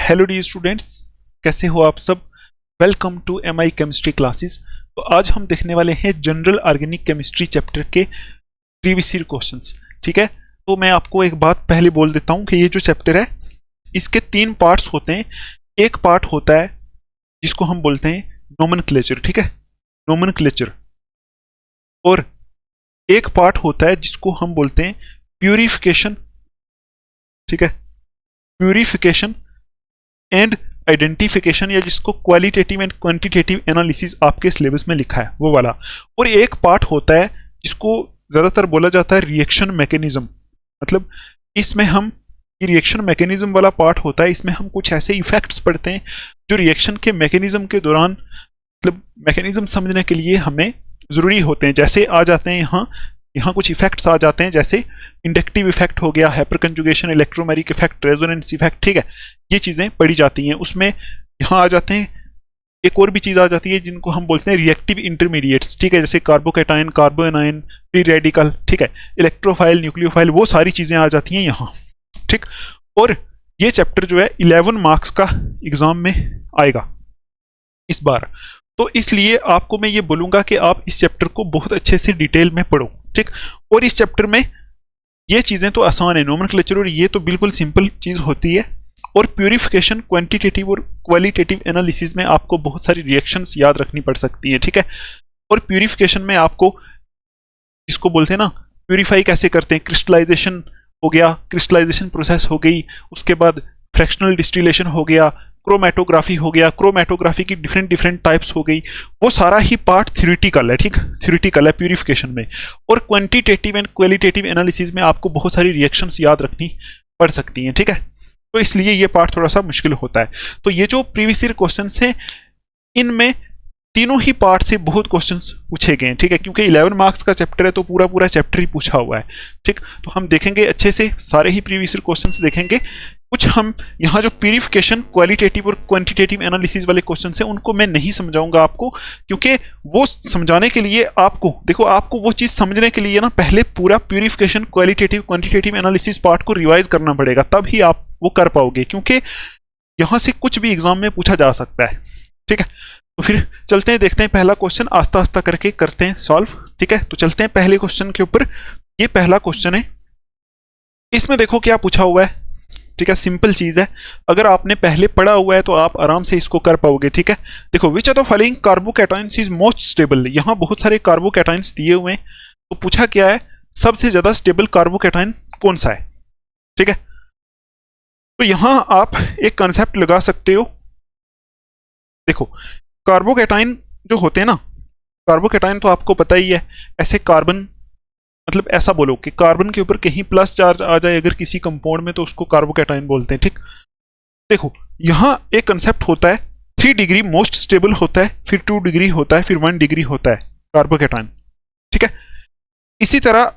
Hello D students, कैसे हो आप सब। Welcome to MI chemistry classes. तो आज हम देखने वाले हैं जनरल ऑर्गेनिक केमिस्ट्री चैप्टर के प्रीवियस ईयर क्वेश्चंस। ठीक है, तो मैं आपको एक बात पहले बोल देता हूं कि ये जो चैप्टर है इसके 3 पार्ट्स होते हैं। एक पार्ट होता है जिसको हम बोलते हैं नोमेनक्लेचर, ठीक है, नोमेनक्लेचर। और एक पार्ट होता है जिसको हम बोलते हैं प्यूरिफिकेशन, ठीक है, प्यूरिफिकेशन एंड आइडेंटिफिकेशन, या जिसको क्वालिटेटिव एंड क्वांटिटेटिव एनालिसिस आपके सिलेबस में लिखा है वो वाला। और एक पार्ट होता है जिसको ज्यादातर बोला जाता है रिएक्शन मैकेनिज्म। मतलब इसमें हम ये रिएक्शन मैकेनिज्म वाला पार्ट होता है, इसमें हम कुछ ऐसे इफेक्ट्स पढ़ते हैं जो रिएक्शन के मैकेनिज्म के दौरान, मतलब मैकेनिज्म समझने के लिए हमें जरूरी होते हैं। जैसे आ जाते हैं यहाँ कुछ इफेक्ट्स आ जाते हैं, जैसे इंडक्टिव इफेक्ट हो गया, hyper conjugation, electromeric effect, resonance effect, ठीक है, ये चीजें पढ़ी जाती हैं। उसमें यहाँ आ जाते हैं एक और भी चीज आ जाती है जिनको हम बोलते हैं रिएक्टिव इंटरमीडिएट्स, ठीक है, जैसे कार्बोकैटायन, कार्बोएनायन, फ्री रेडिकल, ठीक है, इलेक्ट्रोफाइल, न्यूक्लियोफाइल, वो सारी चीजें आ जाती हैं यहाँ, ठीक। और ये चैप्टर जो है 11 मार्क्स का एग्जाम में आएगा इस बार, तो इसलिए आपको मैं ये बोलूंगा कि आप इस चैप्टर को बहुत अच्छे से डिटेल में पढ़ो, ठीक। और इस चैप्टर में ये चीजें तो आसान है, नोमेनक्लेचर और ये तो बिल्कुल सिंपल चीज होती है। और प्यूरिफिकेशन, क्वांटिटेटिव और क्वालिटेटिव एनालिसिस में आपको बहुत सारी रिएक्शंस याद रखनी पड़ सकती हैं, ठीक है। और प्यूरिफिकेशन में आपको इसको बोलते हैं ना, प्यूरिफाई कैसे करते हैं, क्रिस्टलाइजेशन हो गया, क्रिस्टलाइजेशन प्रोसेस हो गई, उसके बाद फ्रैक्शनल डिस्टिलेशन हो गया, क्रोमेटोग्राफी हो गया, क्रोमेटोग्राफी की डिफरेंट टाइप्स हो गई, वो सारा ही पार्ट थ्योरेटिकल है, ठीक, थ्योरेटिकल है प्यूरिफिकेशन में। और क्वांटिटेटिव एंड क्वालिटेटिव एनालिसिस में आपको बहुत सारी रिएक्शंस याद रखनी पड़ सकती हैं, ठीक है। तो इसलिए ये पार्ट थोड़ा सा मुश्किल होता है। तो ये जो प्रीवियस ईयर क्वेश्चंस हैं इनमें तीनों ही पार्ट से बहुत क्वेश्चंस पूछे गए हैं, ठीक है, क्योंकि 11 मार्क्स का चैप्टर है तो पूरा चैप्टर ही पूछा हुआ है, ठीक। तो हम देखेंगे अच्छे से, सारे ही प्रीवियस ईयर क्वेश्चंस देखेंगे। कुछ हम यहाँ जो प्यूरिफिकेशन, क्वालिटेटिव और क्वांटिटेटिव एनालिसिस वाले क्वेश्चंस हैं उनको मैं नहीं समझाऊंगा आपको, क्योंकि वो समझाने के लिए आपको, देखो, आपको वो चीज समझने के लिए ना पहले पूरा purification, qualitative, quantitative analysis part को रिवाइज करना पड़ेगा, तब ही आप वो कर पाओगे, क्योंकि यहां से कुछ भी एग्जाम में पूछा जा सकता है, ठीक है। तो फिर चलते हैं, देखते हैं पहला क्वेश्चन, आस्ता आस्ता करके करते हैं सॉल्व, ठीक है। तो चलते हैं पहले क्वेश्चन के ऊपर। ये पहला क्वेश्चन है, इसमें देखो क्या पूछा हुआ है, ठीक है, सिंपल चीज है। अगर आपने पहले पढ़ा हुआ है तो आप आराम से इसको कर पाओगे, ठीक है। देखो, which of the following carbocations is most stable. यहाँ बहुत सारे कार्बोकैटायंस दिए हुए हैं, तो पूछा क्या है, सबसे ज्यादा स्टेबल कार्बोकैटायन कौन सा है, ठीक है। तो यहां आप एक कंसेप्ट लगा सकते हो। देखो, कार्बोकैटायन जो होते हैं ना, कार्बोकैटायन तो आपको पता ही है, ऐसे कार्बन, मतलब ऐसा बोलो कि कार्बन के ऊपर कहीं प्लस चार्ज आ जाए अगर किसी कंपाउंड में, तो उसको कार्बोकैटायन बोलते हैं, ठीक। देखो, यहां एक कंसेप्ट होता है 3 डिग्री मोस्ट स्टेबल होता है, फिर 2 डिग्री होता है, फिर 1 डिग्री होता है कार्बोकैटायन, ठीक है। इसी तरह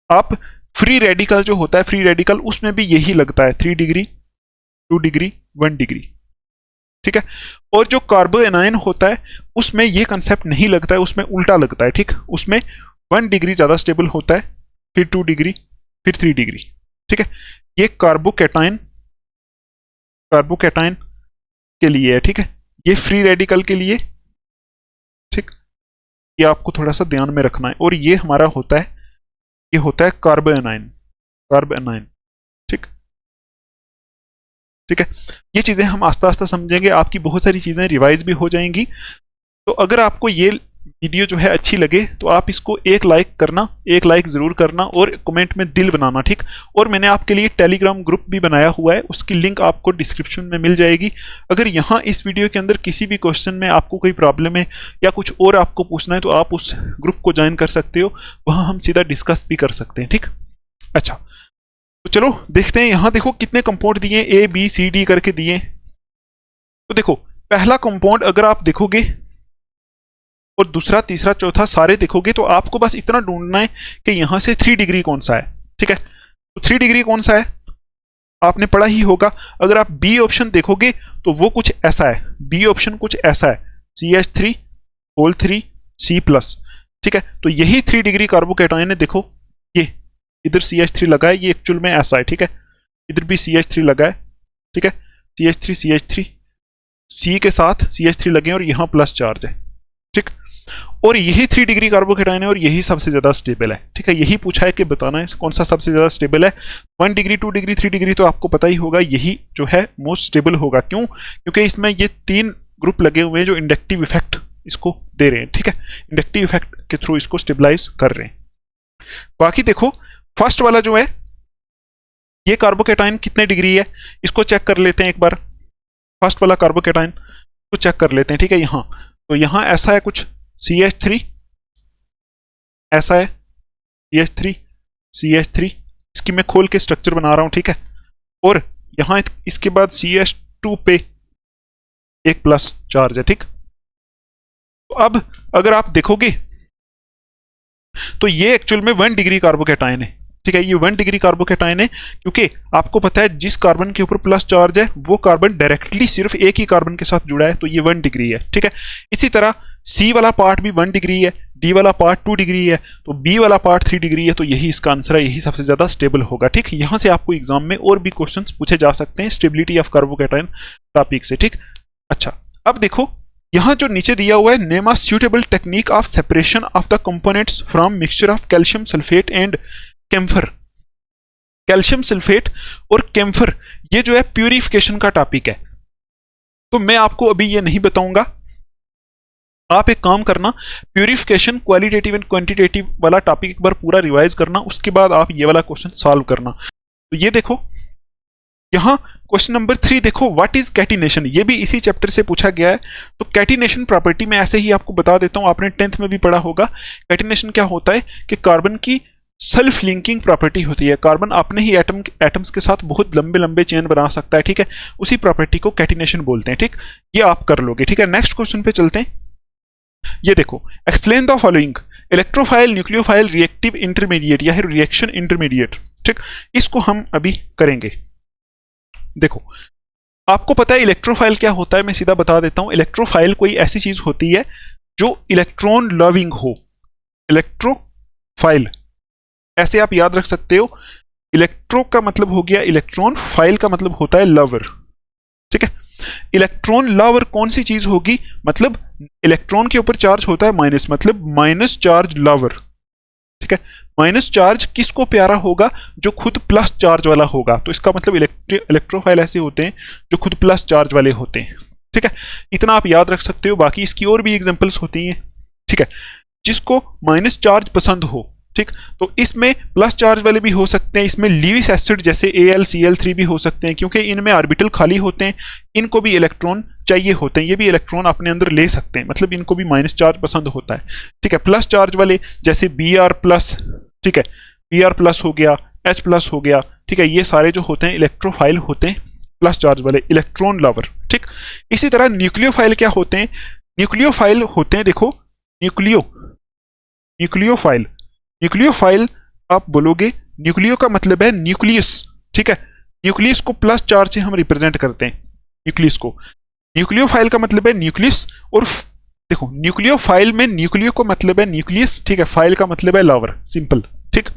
आप फ्री रेडिकल जो होता है, फ्री रेडिकल, उसमें भी यही लगता है 3 डिग्री, 2 डिग्री, 1 डिग्री, ठीक है। और जो कार्बोएनायन होता है उसमें ये कंसेप्ट नहीं लगता है, उसमें उल्टा लगता है, ठीक। उसमें 1 डिग्री ज्यादा स्टेबल होता है, फिर 2 डिग्री, फिर 3 डिग्री, ठीक है। ये कार्बोकैटायन के लिए है, ठीक है। ये फ्री रेडिकल के लिए, ठीक, ये आपको थोड़ा सा ध्यान में रखना है। और ये हमारा होता है, ये होता है कार्बोएनायन, ठीक, ठीक है। ये चीजें हम आस्ता आस्ता समझेंगे, आपकी बहुत सारी चीजें रिवाइज भी हो जाएंगी। तो अगर आपको ये वीडियो जो है अच्छी लगे तो आप इसको एक लाइक करना, एक लाइक जरूर करना, और कमेंट में दिल बनाना, ठीक। और मैंने आपके लिए टेलीग्राम ग्रुप भी बनाया हुआ है, उसकी लिंक आपको डिस्क्रिप्शन में मिल जाएगी। अगर यहाँ इस वीडियो के अंदर किसी भी क्वेश्चन में आपको कोई प्रॉब्लम है या कुछ और आपको पूछना है तो आप उस ग्रुप को ज्वाइन कर सकते हो, वहां हम सीधा डिस्कस भी कर सकते हैं, ठीक। अच्छा, तो चलो देखते हैं। यहां देखो कितने कंपाउंड दिए, ABCD करके दिए। तो देखो, पहला कंपाउंड अगर आप देखोगे और दूसरा, तीसरा, चौथा सारे देखोगे तो आपको बस इतना ढूंढना है कि यहां से 3 डिग्री कौन सा है, ठीक है। तो 3 डिग्री कौन सा है आपने पढ़ा ही होगा। अगर आप बी ऑप्शन देखोगे तो वो कुछ ऐसा है, बी ऑप्शन कुछ ऐसा है, CH3 C+, ठीक है। तो यही 3 डिग्री कार्बोकैटायन है। देखो, ये इधर CH3 लगा है, ये एक्चुअल में ऐसा है, ठीक है, इधर भी CH3 लगा है, ठीक है। CH3 C के साथ CH3 लगे और यहाँ प्लस चार्ज है, ठीक। और यही 3 डिग्री कार्बोकेटाइन है और यही सबसे ज्यादा स्टेबल है, ठीक है। यही पूछा है कि बताना है कौन सा सबसे ज्यादा स्टेबल है। 1 डिग्री, 2 डिग्री, 3 डिग्री तो आपको पता ही होगा, यही जो है मोस्ट स्टेबल होगा। क्यों? क्योंकि इसमें ये 3 ग्रुप लगे हुए हैं जो इंडक्टिव इफेक्ट इसको दे रहे हैं, ठीक है। इंडक्टिव इफेक्ट के थ्रू इसको स्टेबलाइज कर रहे हैं। बाकी देखो फर्स्ट वाला जो है ये कार्बोकेटाइन कितने डिग्री है इसको चेक कर लेते हैं एक बार। फर्स्ट वाला कार्बोकेटाइन को चेक कर लेते हैं, ठीक है। यहाँ तो यहाँ ऐसा है कुछ CH3, ऐसा है CH3 इसकी मैं खोल के स्ट्रक्चर बना रहा हूं, ठीक है। और यहाँ इसके बाद CH2 पे एक प्लस चार्ज है, ठीक। तो अब अगर आप देखोगे तो ये एक्चुअल में 1 डिग्री कार्बोकेटाइन है, ठीक है। ये 1 डिग्री कार्बोकेटाइन है क्योंकि आपको पता है जिस कार्बन के ऊपर प्लस चार्ज है वो कार्बन डायरेक्टली सिर्फ एक ही कार्बन के साथ जुड़ा है, तो ये 1 डिग्री है, ठीक है। इसी तरह C वाला पार्ट भी 1 डिग्री है, D वाला पार्ट 2 डिग्री है, तो B वाला पार्ट 3 डिग्री है, तो यही इसका आंसर है, यही सबसे ज्यादा स्टेबल होगा, ठीक। यहां से आपको एग्जाम में और भी क्वेश्चंस पूछे जा सकते हैं स्टेबिलिटी ऑफ कार्बोकेटाइन टॉपिक से, ठीक। अच्छा अब देखो यहां जो नीचे दिया हुआ है, name a suitable technique of separation of the components from mixture of calcium sulphate and camphor. Calcium sulphate और कैम्फर ये जो है प्यूरिफिकेशन का टॉपिक है, तो मैं आपको अभी ये नहीं बताऊंगा। आप एक काम करना, प्यूरिफिकेशन क्वालिटेटिव एंड क्वांटिटेटिव वाला टॉपिक एक बार पूरा रिवाइज करना, उसके बाद आप ये वाला क्वेश्चन सॉल्व करना। तो ये देखो यहां क्वेश्चन नंबर 3 देखो, व्हाट इज कैटिनेशन, ये भी इसी चैप्टर से पूछा गया है। तो कैटिनेशन प्रॉपर्टी में ऐसे ही आपको बता देता हूं, आपने 10th में भी पढ़ा होगा। कैटिनेशन क्या होता है कि कार्बन की सेल्फ लिंकिंग प्रॉपर्टी होती है, कार्बन अपने ही एटम्स के साथ बहुत लंबे लंबे चेन बना सकता है, ठीक है। उसी प्रॉपर्टी को कैटिनेशन बोलते हैं, ठीक। ये आप कर लोगे, ठीक है। नेक्स्ट क्वेश्चन पे चलते हैं। ये देखो, explain the following, electrophile, nucleophile, reactive intermediate या रिएक्शन इंटरमीडिएट, ठीक। इसको हम अभी करेंगे। देखो आपको पता है इलेक्ट्रोफाइल क्या होता है, मैं सीधा बता देता हूं। इलेक्ट्रोफाइल कोई ऐसी चीज होती है जो इलेक्ट्रॉन लविंग हो, इलेक्ट्रोफाइल ऐसे आप याद रख सकते हो। इलेक्ट्रो का मतलब हो गया इलेक्ट्रॉन, फाइल का मतलब होता है लवर, ठीक है। इलेक्ट्रॉन लवर कौन सी चीज होगी, मतलब इलेक्ट्रॉन के ऊपर चार्ज होता है माइनस, मतलब माइनस चार्ज लवर, ठीक है। माइनस चार्ज किसको प्यारा होगा, जो खुद प्लस चार्ज वाला होगा। तो इसका मतलब इलेक्ट्रोफाइल ऐसे होते हैं जो खुद प्लस चार्ज वाले होते हैं, ठीक है। इतना आप याद रख सकते हो, बाकी इसकी और भी एग्जांपल्स होती हैं, ठीक है। जिसको माइनस चार्ज पसंद हो, ठीक, तो इसमें प्लस चार्ज वाले भी हो सकते हैं। इसमें लीविस एसिड जैसे AlCl3 भी हो सकते हैं, क्योंकि इनमें ऑर्बिटल खाली होते हैं, इनको भी इलेक्ट्रॉन चाहिए होते हैं, ये भी इलेक्ट्रॉन अपने अंदर ले सकते हैं, मतलब इनको भी माइनस चार्ज पसंद होता है, ठीक है। प्लस चार्ज वाले जैसे Br+, ठीक है, Br+ हो गया, H+ हो गया, ठीक है। ये सारे जो होते हैं इलेक्ट्रोफाइल होते हैं, प्लस चार्ज वाले, इलेक्ट्रॉन लवर, ठीक। इसी तरह न्यूक्लियोफाइल क्या होते हैं, न्यूक्लियोफाइल होते हैं, देखो न्यूक्लियोफाइल, न्यूक्लियोफाइल आप बोलोगे, न्यूक्लियो का मतलब है न्यूक्लियस, ठीक है। न्यूक्लियस को प्लस चार्ज से हम रिप्रेजेंट करते हैं, न्यूक्लियस को। न्यूक्लियोफाइल का मतलब है न्यूक्लियस, और देखो न्यूक्लियोफाइल में न्यूक्लियो का मतलब है न्यूक्लियस, ठीक है। फाइल का मतलब है लवर, सिंपल, ठीक।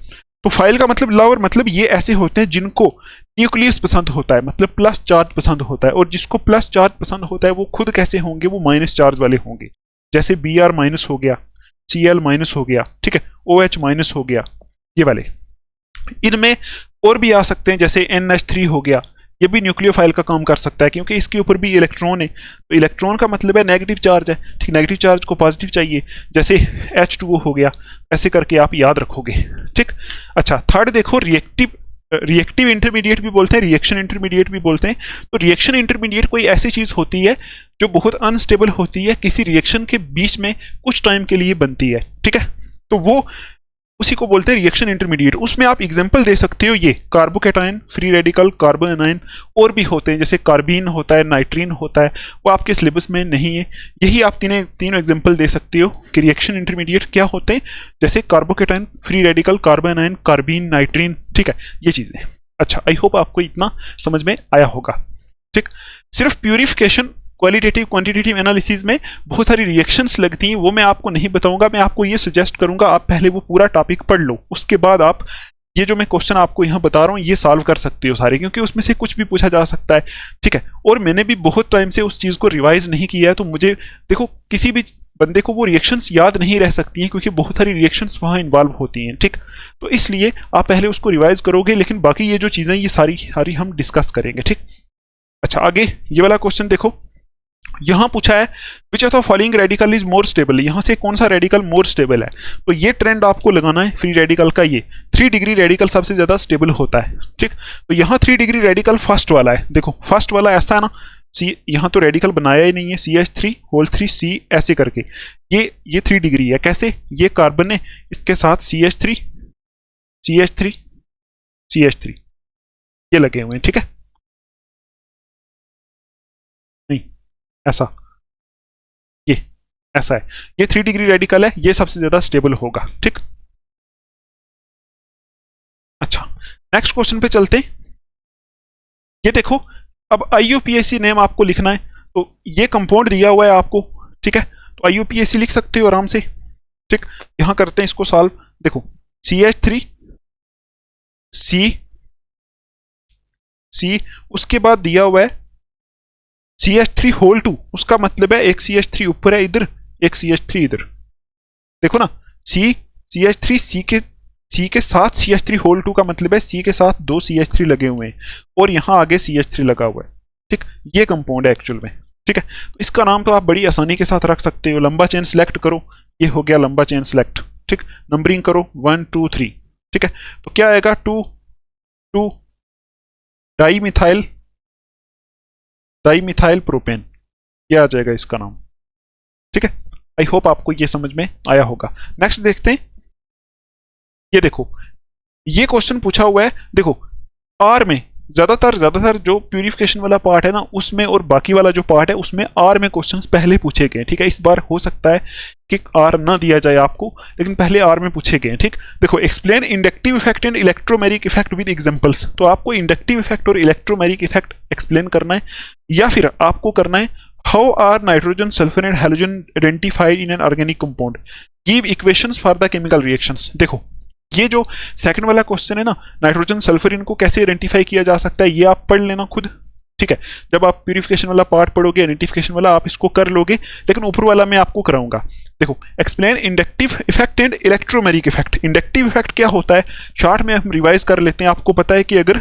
तो फाइल का मतलब लवर, मतलब ये ऐसे होते हैं जिनको न्यूक्लियस पसंद होता है, मतलब प्लस चार्ज पसंद होता है। और जिसको प्लस चार्ज पसंद होता है वो खुद कैसे होंगे, वो माइनस चार्ज वाले होंगे। जैसे Br- हो गया, Cl- हो गया, ठीक है, OH- हो गया, ये वाले। इनमें और भी आ सकते हैं, जैसे NH3 हो गया, ये भी न्यूक्लियोफाइल का काम कर सकता है, क्योंकि इसके ऊपर भी इलेक्ट्रॉन है। तो इलेक्ट्रॉन का मतलब है नेगेटिव चार्ज है, ठीक, नेगेटिव चार्ज को पॉजिटिव चाहिए, जैसे H2O हो गया, ऐसे करके आप याद रखोगे, ठीक। अच्छा थर्ड देखो, रिएक्टिव इंटरमीडिएट भी बोलते हैं, रिएक्शन इंटरमीडिएट भी बोलते हैं। तो रिएक्शन इंटरमीडिएट कोई ऐसी चीज होती है जो बहुत अनस्टेबल होती है, किसी रिएक्शन के बीच में कुछ टाइम के लिए बनती है, ठीक है। तो वो उसी को बोलते हैं रिएक्शन इंटरमीडिएट। उसमें आप एग्जांपल दे सकते हो, ये कार्बोकेटाइन, फ्री रेडिकल, कार्बोएनाइन, और भी होते हैं, जैसे कार्बीन होता है, नाइट्रीन होता है, वो आपके सिलेबस में नहीं है। यही आप तीनों एग्जांपल दे सकते हो कि रिएक्शन इंटरमीडिएट क्या होते हैं, जैसे carbocation, free radical, carbanion, carbene, nitrene, ठीक है, ये चीजें। अच्छा आई होप आपको इतना समझ में आया होगा, ठीक। सिर्फ प्यूरिफिकेशन, क्वालिटेटिव क्वांटिटेटिव एनालिसिस में बहुत सारी रिएक्शंस लगती हैं, वो मैं आपको नहीं बताऊंगा। मैं आपको ये सजेस्ट करूंगा आप पहले वो पूरा टॉपिक पढ़ लो, उसके बाद आप ये जो मैं क्वेश्चन आपको यहाँ बता रहा हूँ ये सॉल्व कर सकते हो सारे, क्योंकि उसमें से कुछ भी पूछा जा सकता है, ठीक है। और मैंने भी बहुत टाइम से उस चीज़ को रिवाइज नहीं किया है, तो मुझे देखो किसी भी बंदे को वो रिएक्शंस याद नहीं रह सकती हैं, क्योंकि बहुत सारी रिएक्शंस वहाँ इन्वॉल्व होती हैं, ठीक। तो इसलिए आप पहले उसको रिवाइज करोगे, लेकिन बाकी ये जो चीज़ें ये सारी हम डिस्कस करेंगे, ठीक। अच्छा, आगे ये वाला क्वेश्चन देखो, यहां पूछा है which of the following radical is more stable, यहां से कौन सा रेडिकल मोर स्टेबल है। तो ये ट्रेंड आपको लगाना है फ्री रेडिकल का, ये 3 डिग्री रेडिकल सबसे ज्यादा स्टेबल होता है, ठीक। तो यहां 3 डिग्री रेडिकल फर्स्ट वाला है, देखो फर्स्ट वाला ऐसा है ना, सी यहां तो रेडिकल बनाया ही नहीं है, CH3 ऐसे करके, ये 3 डिग्री है, कैसे, ये कार्बन है इसके साथ CH3 ये लगे हुए हैं, ठीक है, नहीं ऐसा, ये ऐसा है, ये 3 डिग्री रेडिकल है, ये सबसे ज्यादा स्टेबल होगा, ठीक। अच्छा, नेक्स्ट क्वेश्चन पे चलते हैं। ये देखो, अब IUPAC नेम आपको लिखना है, तो ये कंपाउंड दिया हुआ है आपको, ठीक है, तो IUPAC लिख सकते हो आराम से, ठीक। यहां करते हैं इसको सॉल्व, देखो CH3 C उसके बाद दिया हुआ है CH3 होल 2, उसका मतलब है एक CH3 ऊपर है इधर, एक CH3 इधर, देखो ना, CH3 C के साथ CH3 होल 2 का मतलब है C के साथ 2 CH3 लगे हुए हैं, और यहां आगे CH3 लगा हुआ है, ठीक। ये कंपाउंड है एक्चुअल में, ठीक है। तो इसका नाम तो आप बड़ी आसानी के साथ रख सकते हो, लंबा चेन सेलेक्ट करो, ये हो गया लंबा चेन सेलेक्ट, ठीक। नंबरिंग करो 1 2 3, ठीक है। तो क्या आएगा, 2 डाई प्रोपेन, ये आ जाएगा इसका नाम, ठीक है। आई होप आपको ये समझ में आया होगा। नेक्स्ट देखते हैं, ये देखो ये क्वेश्चन पूछा हुआ है, देखो आर में ज्यादातर जो प्यूरिफिकेशन वाला पार्ट है ना उसमें, और बाकी वाला जो पार्ट है उसमें आर में क्वेश्चंस पहले पूछे गए, ठीक है। इस बार हो सकता है कि आर ना दिया जाए आपको, लेकिन पहले आर में पूछे गए, ठीक। देखो, explain inductive effect and electromeric effect with examples, तो आपको इंडक्टिव इफेक्ट और इलेक्ट्रोमेरिक इफेक्ट एक्सप्लेन करना है, या फिर आपको करना है how are nitrogen sulphur and halogen identified in an organic compound, give equations for the chemical reactions. देखो ये जो सेकंड वाला क्वेश्चन है ना, नाइट्रोजन सल्फर इनको कैसे आइडेंटिफाई किया जा सकता है, ये आप पढ़ लेना खुद, ठीक है। जब आप प्यूरिफिकेशन वाला पार्ट पढ़ोगे, आइडेंटिफिकेशन वाला आप इसको कर लोगे, लेकिन ऊपर वाला मैं आपको कराऊंगा। देखो, explain inductive effect and electromeric effect. Inductive effect क्या होता है, शॉर्ट में हम रिवाइज कर लेते हैं। आपको पता है कि अगर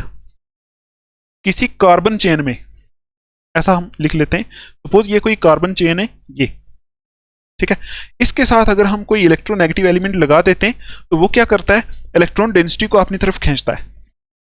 किसी कार्बन चेन में, ऐसा हम लिख लेते हैं, सपोज ये कोई कार्बन चेन है, ये ठीक है, इसके साथ अगर हम कोई इलेक्ट्रोनेगेटिव एलिमेंट लगा देते हैं तो वो क्या करता है, इलेक्ट्रॉन डेंसिटी को अपनी तरफ खींचता है,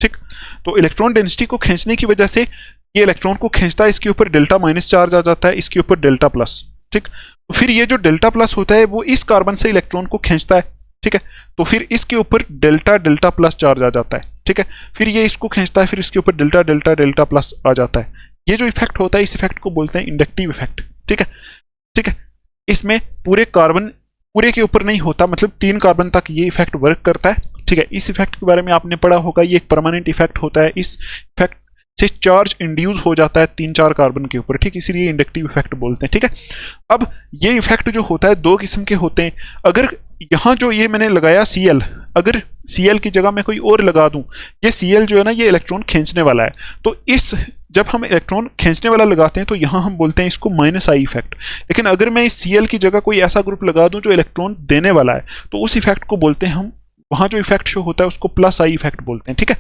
ठीक। तो इलेक्ट्रॉन डेंसिटी को खींचने की वजह से ये इलेक्ट्रॉन को खींचता है, इसके ऊपर डेल्टा माइनस चार्ज आ जाता है, इसके ऊपर डेल्टा प्लस, ठीक। तो फिर ये जो डेल्टा प्लस होता है वो इस कार्बन से इलेक्ट्रॉन को खींचता है, ठीक है। तो फिर इसके ऊपर डेल्टा प्लस चार्ज आ जाता है, ठीक है। फिर ये इसको खींचता है, फिर इसके ऊपर डेल्टा प्लस आ जाता है। ये जो इफेक्ट होता है, इस इफेक्ट को बोलते हैं इंडक्टिव इफेक्ट, ठीक है, ठीक है। इसमें पूरे कार्बन पूरे के ऊपर नहीं होता, मतलब 3 कार्बन तक ये इफेक्ट वर्क करता है, ठीक है। इस इफेक्ट के बारे में आपने पढ़ा होगा, ये एक परमानेंट इफेक्ट होता है, इस इफेक्ट से चार्ज इंड्यूस हो जाता है 3-4 कार्बन के ऊपर, ठीक, इसीलिए इंडक्टिव इफेक्ट बोलते हैं, ठीक है। अब ये इफेक्ट जो होता है 2 किस्म के होते हैं। अगर यहाँ जो ये मैंने लगाया Cl, अगर Cl की जगह मैं कोई और लगा दूं, ये Cl जो है ना ये इलेक्ट्रॉन खींचने वाला है, तो इस जब हम इलेक्ट्रॉन खींचने वाला लगाते हैं तो यहाँ हम बोलते हैं इसको -I इफेक्ट। लेकिन अगर मैं इस Cl की जगह कोई ऐसा ग्रुप लगा दूं जो इलेक्ट्रॉन देने वाला है, तो उस इफेक्ट को बोलते हैं हम, वहाँ जो इफेक्ट शो होता है उसको +I इफेक्ट बोलते हैं, ठीक है।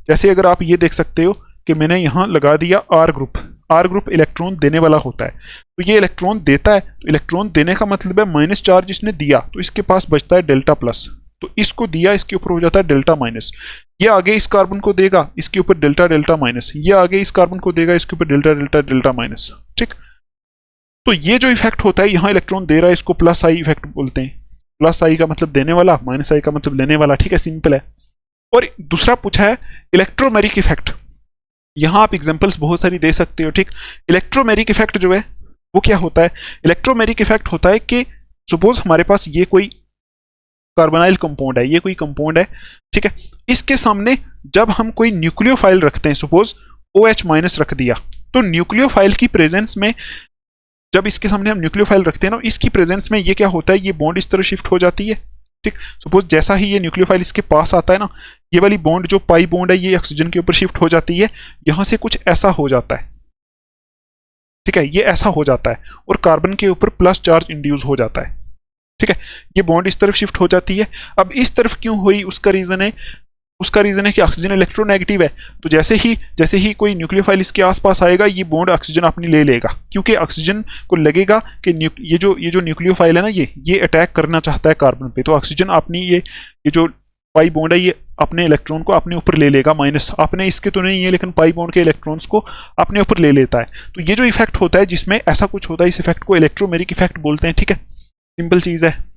जैसे अगर आप ये देख सकते हो कि मैंने यहाँ लगा दिया R ग्रुप इलेक्ट्रॉन देने वाला होता है, तो ये इलेक्ट्रॉन देता है, तो इलेक्ट्रॉन देने का मतलब है माइनस चार्ज इसने दिया, तो इसके पास बचता है डेल्टा प्लस, तो इसको दिया, इसके ऊपर हो जाता है डेल्टा माइनस। ये आगे इस कार्बन को देगा, इसके ऊपर डेल्टा माइनस, ये आगे इस कार्बन को देगा, इसके ऊपर डेल्टा माइनस, ठीक। तो ये जो इफेक्ट होता है, यहाँ इलेक्ट्रॉन दे रहा है, इसको +I इफेक्ट बोलते हैं। +I का मतलब देने वाला, -I का मतलब लेने वाला, ठीक है, सिंपल है। और दूसरा पूछा है इलेक्ट्रोमेरिक इफेक्ट, यहां आप एग्जांपल्स बहुत सारी दे सकते हो, ठीक। इलेक्ट्रोमेरिक इफेक्ट जो है वो क्या होता है, इलेक्ट्रोमेरिक इफेक्ट होता है कि सपोज हमारे पास ये कोई कार्बोनाइल कंपाउंड है, ये कोई कंपाउंड है, ठीक है, इसके सामने जब हम कोई न्यूक्लियोफाइल रखते हैं, सपोज OH- रख दिया, तो न्यूक्लियोफाइल की प्रेजेंस में, जब इसके सामने हम न्यूक्लियोफाइल रखते हैं ना, इसकी प्रेजेंस में ये क्या होता है, ये बॉन्ड इस तरह शिफ्ट हो जाती है, ठीक, सपोज जैसा ही ये न्यूक्लियोफाइल इसके पास आता है ना, ये वाली बॉन्ड जो पाई बॉन्ड है ये ऑक्सीजन के ऊपर शिफ्ट हो जाती है, यहां से कुछ ऐसा हो जाता है, ठीक है, ये ऐसा हो जाता है और कार्बन के ऊपर प्लस चार्ज इंड्यूस हो जाता है, ठीक है, ये बॉन्ड इस तरफ शिफ्ट हो जाती है। अब इस तरफ क्यों हुई, उसका रीजन है कि ऑक्सीजन इलेक्ट्रोनेगेटिव है, तो जैसे ही कोई न्यूक्लियोफाइल इसके आसपास आएगा ये बॉन्ड ऑक्सीजन अपनी ले लेगा, क्योंकि ऑक्सीजन को लगेगा कि ये जो न्यूक्लियोफाइल है ना ये अटैक करना चाहता है कार्बन पे, तो ऑक्सीजन अपनी ये जो पाई बॉन्ड है ये अपने इलेक्ट्रॉन को अपने ऊपर ले लेगा, माइनस अपने इसके तो नहीं है लेकिन पाई बॉन्ड के इलेक्ट्रॉन्स को अपने ऊपर ले लेता है। तो ये जो इफेक्ट होता है जिसमें ऐसा कुछ होता है, इस इफेक्ट को इलेक्ट्रोमेरिक इफेक्ट बोलते हैं, ठीक है, सिंपल चीज है।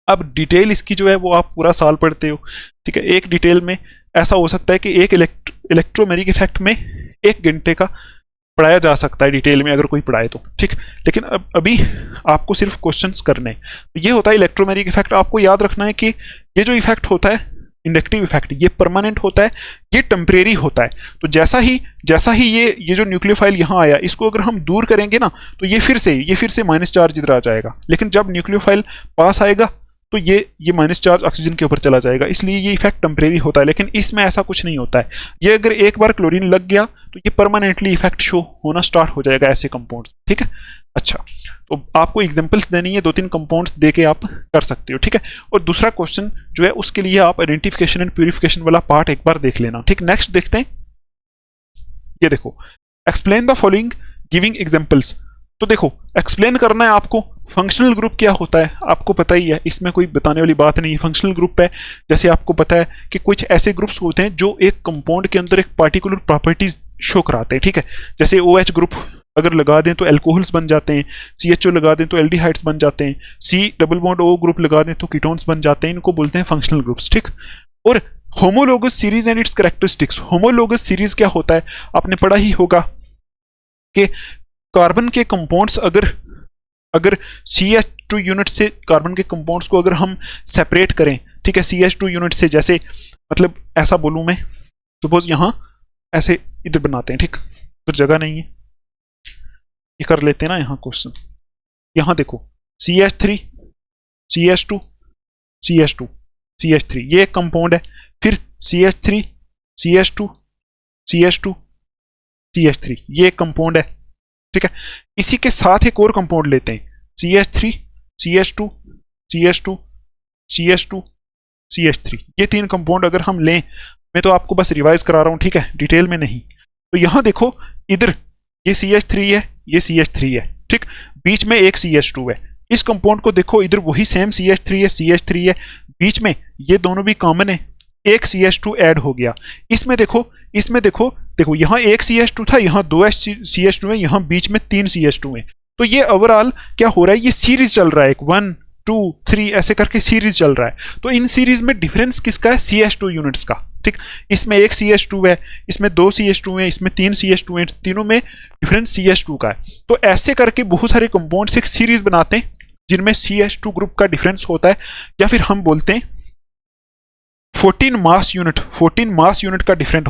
अब डिटेल इसकी जो है वो आप पूरा साल पढ़ते हो, ठीक है, एक डिटेल में ऐसा हो सकता है कि एक इलेक्ट्रोमेरिक इफेक्ट में 1 घंटे का पढ़ाया जा सकता है डिटेल में अगर कोई पढ़ाए तो, ठीक, लेकिन अभी आपको सिर्फ क्वेश्चंस करने हैं। तो ये होता है इलेक्ट्रोमेरिक इफेक्ट। आपको याद रखना है कि ये जो इफेक्ट होता है इंडक्टिव इफेक्ट, ये परमानेंट होता है, ये टेम्परेरी होता है। तो जैसा ही ये जो न्यूक्लियोफाइल यहाँ आया, इसको अगर हम दूर करेंगे ना तो ये फिर से माइनस चार्ज इधर आ जाएगा, लेकिन जब न्यूक्लियोफाइल पास आएगा तो ये माइनस चार्ज ऑक्सीजन के ऊपर चला जाएगा, इसलिए ये इफेक्ट टेम्परेरी होता है। लेकिन इसमें ऐसा कुछ नहीं होता है, ये अगर एक बार क्लोरीन लग गया तो ये परमानेंटली इफेक्ट शो होना स्टार्ट हो जाएगा ऐसे कंपाउंड्स, ठीक है। अच्छा, तो आपको एग्जांपल्स देनी है, 2-3 कंपाउंड्स देके आप कर सकते हो, ठीक है। और दूसरा क्वेश्चन जो है उसके लिए आप आइडेंटिफिकेशन एंड प्यूरिफिकेशन वाला पार्ट एक बार देख लेना, ठीक। नेक्स्ट देखते हैं, ये देखो, explain the following giving examples. तो देखो एक्सप्लेन करना है आपको, फंक्शनल ग्रुप क्या होता है आपको पता ही है, इसमें कोई बताने वाली बात नहीं है। फंक्शनल ग्रुप है, जैसे आपको पता है कि कुछ ऐसे ग्रुप्स होते हैं जो एक कंपाउंड के अंदर एक पार्टिकुलर प्रॉपर्टीज शो कराते हैं, ठीक है। जैसे OH ग्रुप अगर लगा दें तो एल्कोहल्स बन जाते हैं, CHO लगा दें तो एल्डिहाइड्स बन जाते हैं, C double bond O group लगा दें तो कीटोन्स बन जाते हैं, इनको बोलते हैं फंक्शनल ग्रुप्स, ठीक। और homologous series and it's characteristics, homologous series क्या होता है आपने पढ़ा ही होगा कि कार्बन के कंपाउंड्स अगर CH2 यूनिट से कार्बन के कंपाउंड्स को अगर हम सेपरेट करें, ठीक है, CH2 यूनिट से, जैसे मतलब ऐसा बोलूं मैं, सपोज यहां ऐसे इधर बनाते हैं, ठीक, उधर जगह नहीं है, ये कर लेते हैं ना यहाँ क्वेश्चन। यहां देखो CH3 CH2 CH2 CH3 ये एक कंपाउंड है, फिर CH3 CH2 CH2 CH3 ये एक कंपाउंड है, ठीक है। इसी के साथ एक और कंपाउंड लेते हैं, CH3 CH2 CH2 CH2 CH3 ये 3 कंपाउंड अगर हम लें, मैं तो आपको बस रिवाइज करा रहा हूं, ठीक है, डिटेल में नहीं। तो यहां देखो इधर ये CH3 है, ये CH3 है, ठीक, बीच में एक CH2 है। इस कंपाउंड को देखो, इधर वही सेम CH3 है, CH3 है, बीच में ये दोनों भी कॉमन है, एक CH2 ऐड हो गया। इसमें देखो यहाँ एक CH2 था, यहाँ 2 CH2 है, यहाँ बीच में 3 CH2 है। तो ये ओवरऑल क्या हो रहा है, ये सीरीज चल रहा है, 1 2 3 ऐसे करके सीरीज चल रहा है। तो इन सीरीज में डिफरेंस किसका है, CH2 यूनिट्स का, ठीक। इसमें एक CH2 है, इसमें 2 CH2 है, इसमें 3 CH2 है, तीनों में डिफरेंस CH2 का है। तो ऐसे करके बहुत सारे कंपाउंड्स एक सीरीज बनाते हैं जिनमें CH2 ग्रुप का डिफरेंस होता है, या फिर हम बोलते हैं 14 मास यूनिट का डिफरेंस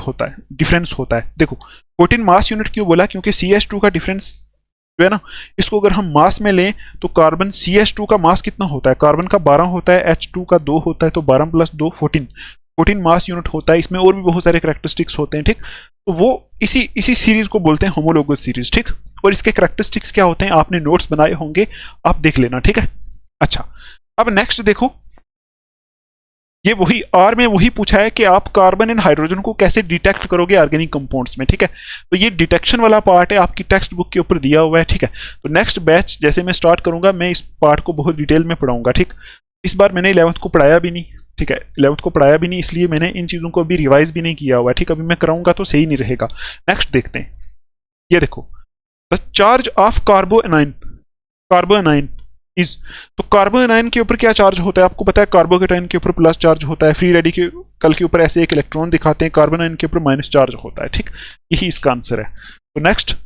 होता है। देखो 14 मास यूनिट क्यों बोला, क्योंकि CH2 का डिफरेंस जो है ना, इसको अगर हम मास में लें तो कार्बन CH2 का मास कितना होता है, कार्बन का 12 होता है, H2 का 2 होता है, तो 12 + 2 14 मास यूनिट होता है। इसमें और भी बहुत सारे कैरेक्टरिस्टिक्स होते हैं, ठीक। तो वो इसी सीरीज को बोलते हैं होमोलोगस सीरीज, ठीक। और इसके कैरेक्टरिस्टिक्स क्या होते हैं आपने नोट्स बनाए होंगे, आप देख लेना, ठीक है। अच्छा, अब नेक्स्ट देखो, ये वही आर में वही पूछा है कि आप कार्बन एंड हाइड्रोजन को कैसे डिटेक्ट करोगे ऑर्गेनिक कंपाउंड्स में, ठीक है। तो ये डिटेक्शन वाला पार्ट है, आपकी टेक्स्ट बुक के ऊपर दिया हुआ है, ठीक है। तो नेक्स्ट बैच जैसे मैं स्टार्ट करूंगा, मैं इस पार्ट को बहुत डिटेल में पढ़ाऊंगा, ठीक। इस बार मैंने 11th को पढ़ाया भी नहीं, ठीक है, 11th को पढ़ाया भी नहीं, इसलिए मैंने इन चीज़ों को अभी रिवाइज भी नहीं किया हुआ है, ठीक। अभी मैं कराऊंगा तो सही नहीं रहेगा। नेक्स्ट देखते हैं, ये देखो, द चार्ज ऑफ कार्बोनाइन इज, तो कार्बोनाइन के ऊपर क्या चार्ज होता है आपको पता है, कार्बोकेटाइन के ऊपर प्लस चार्ज होता है, फ्री रेडिकल के ऊपर ऐसे एक इलेक्ट्रॉन दिखाते हैं, कार्बोनाइन के ऊपर माइनस चार्ज होता है, ठीक। यही इसका आंसर है। तो नेक्स्ट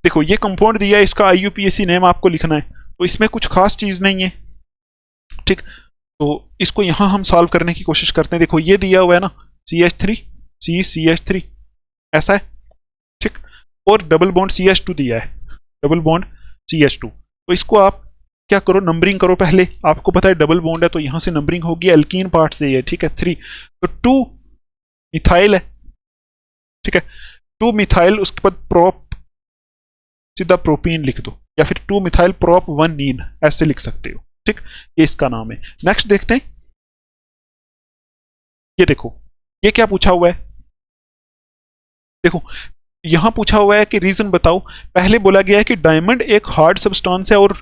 देखो, ये कंपाउंड दिया है, इसका IUPAC नेम आपको लिखना है, तो इसमें कुछ खास चीज नहीं है, ठीक। तो इसको यहां हम सॉल्व करने की कोशिश करते हैं। देखो ये दिया हुआ है ना, CH3 CH3 ऐसा है, ठीक, और डबल बॉन्ड CH2 दिया है, डबल बॉन्ड CH2। तो इसको आप क्या करो, नंबरिंग करो पहले। आपको पता है डबल बॉन्ड है तो यहां से नंबरिंग होगी, एल्कीन पार्ट से है, ठीक है। 3 तो 2 मिथाइल है, ठीक है। 2 मिथाइल, उसके बाद प्रोप, सीधा प्रोपीन लिख दो, या फिर 2 मिथाइल प्रोप 1 नीन, ऐसे लिख सकते हो, ठीक। ये इसका नाम है। नेक्स्ट देखते हैं, ये देखो ये क्या पूछा हुआ है। देखो यहां पूछा हुआ है कि रीजन बताओ। पहले बोला गया है कि डायमंड एक हार्ड सब्सटेंस है और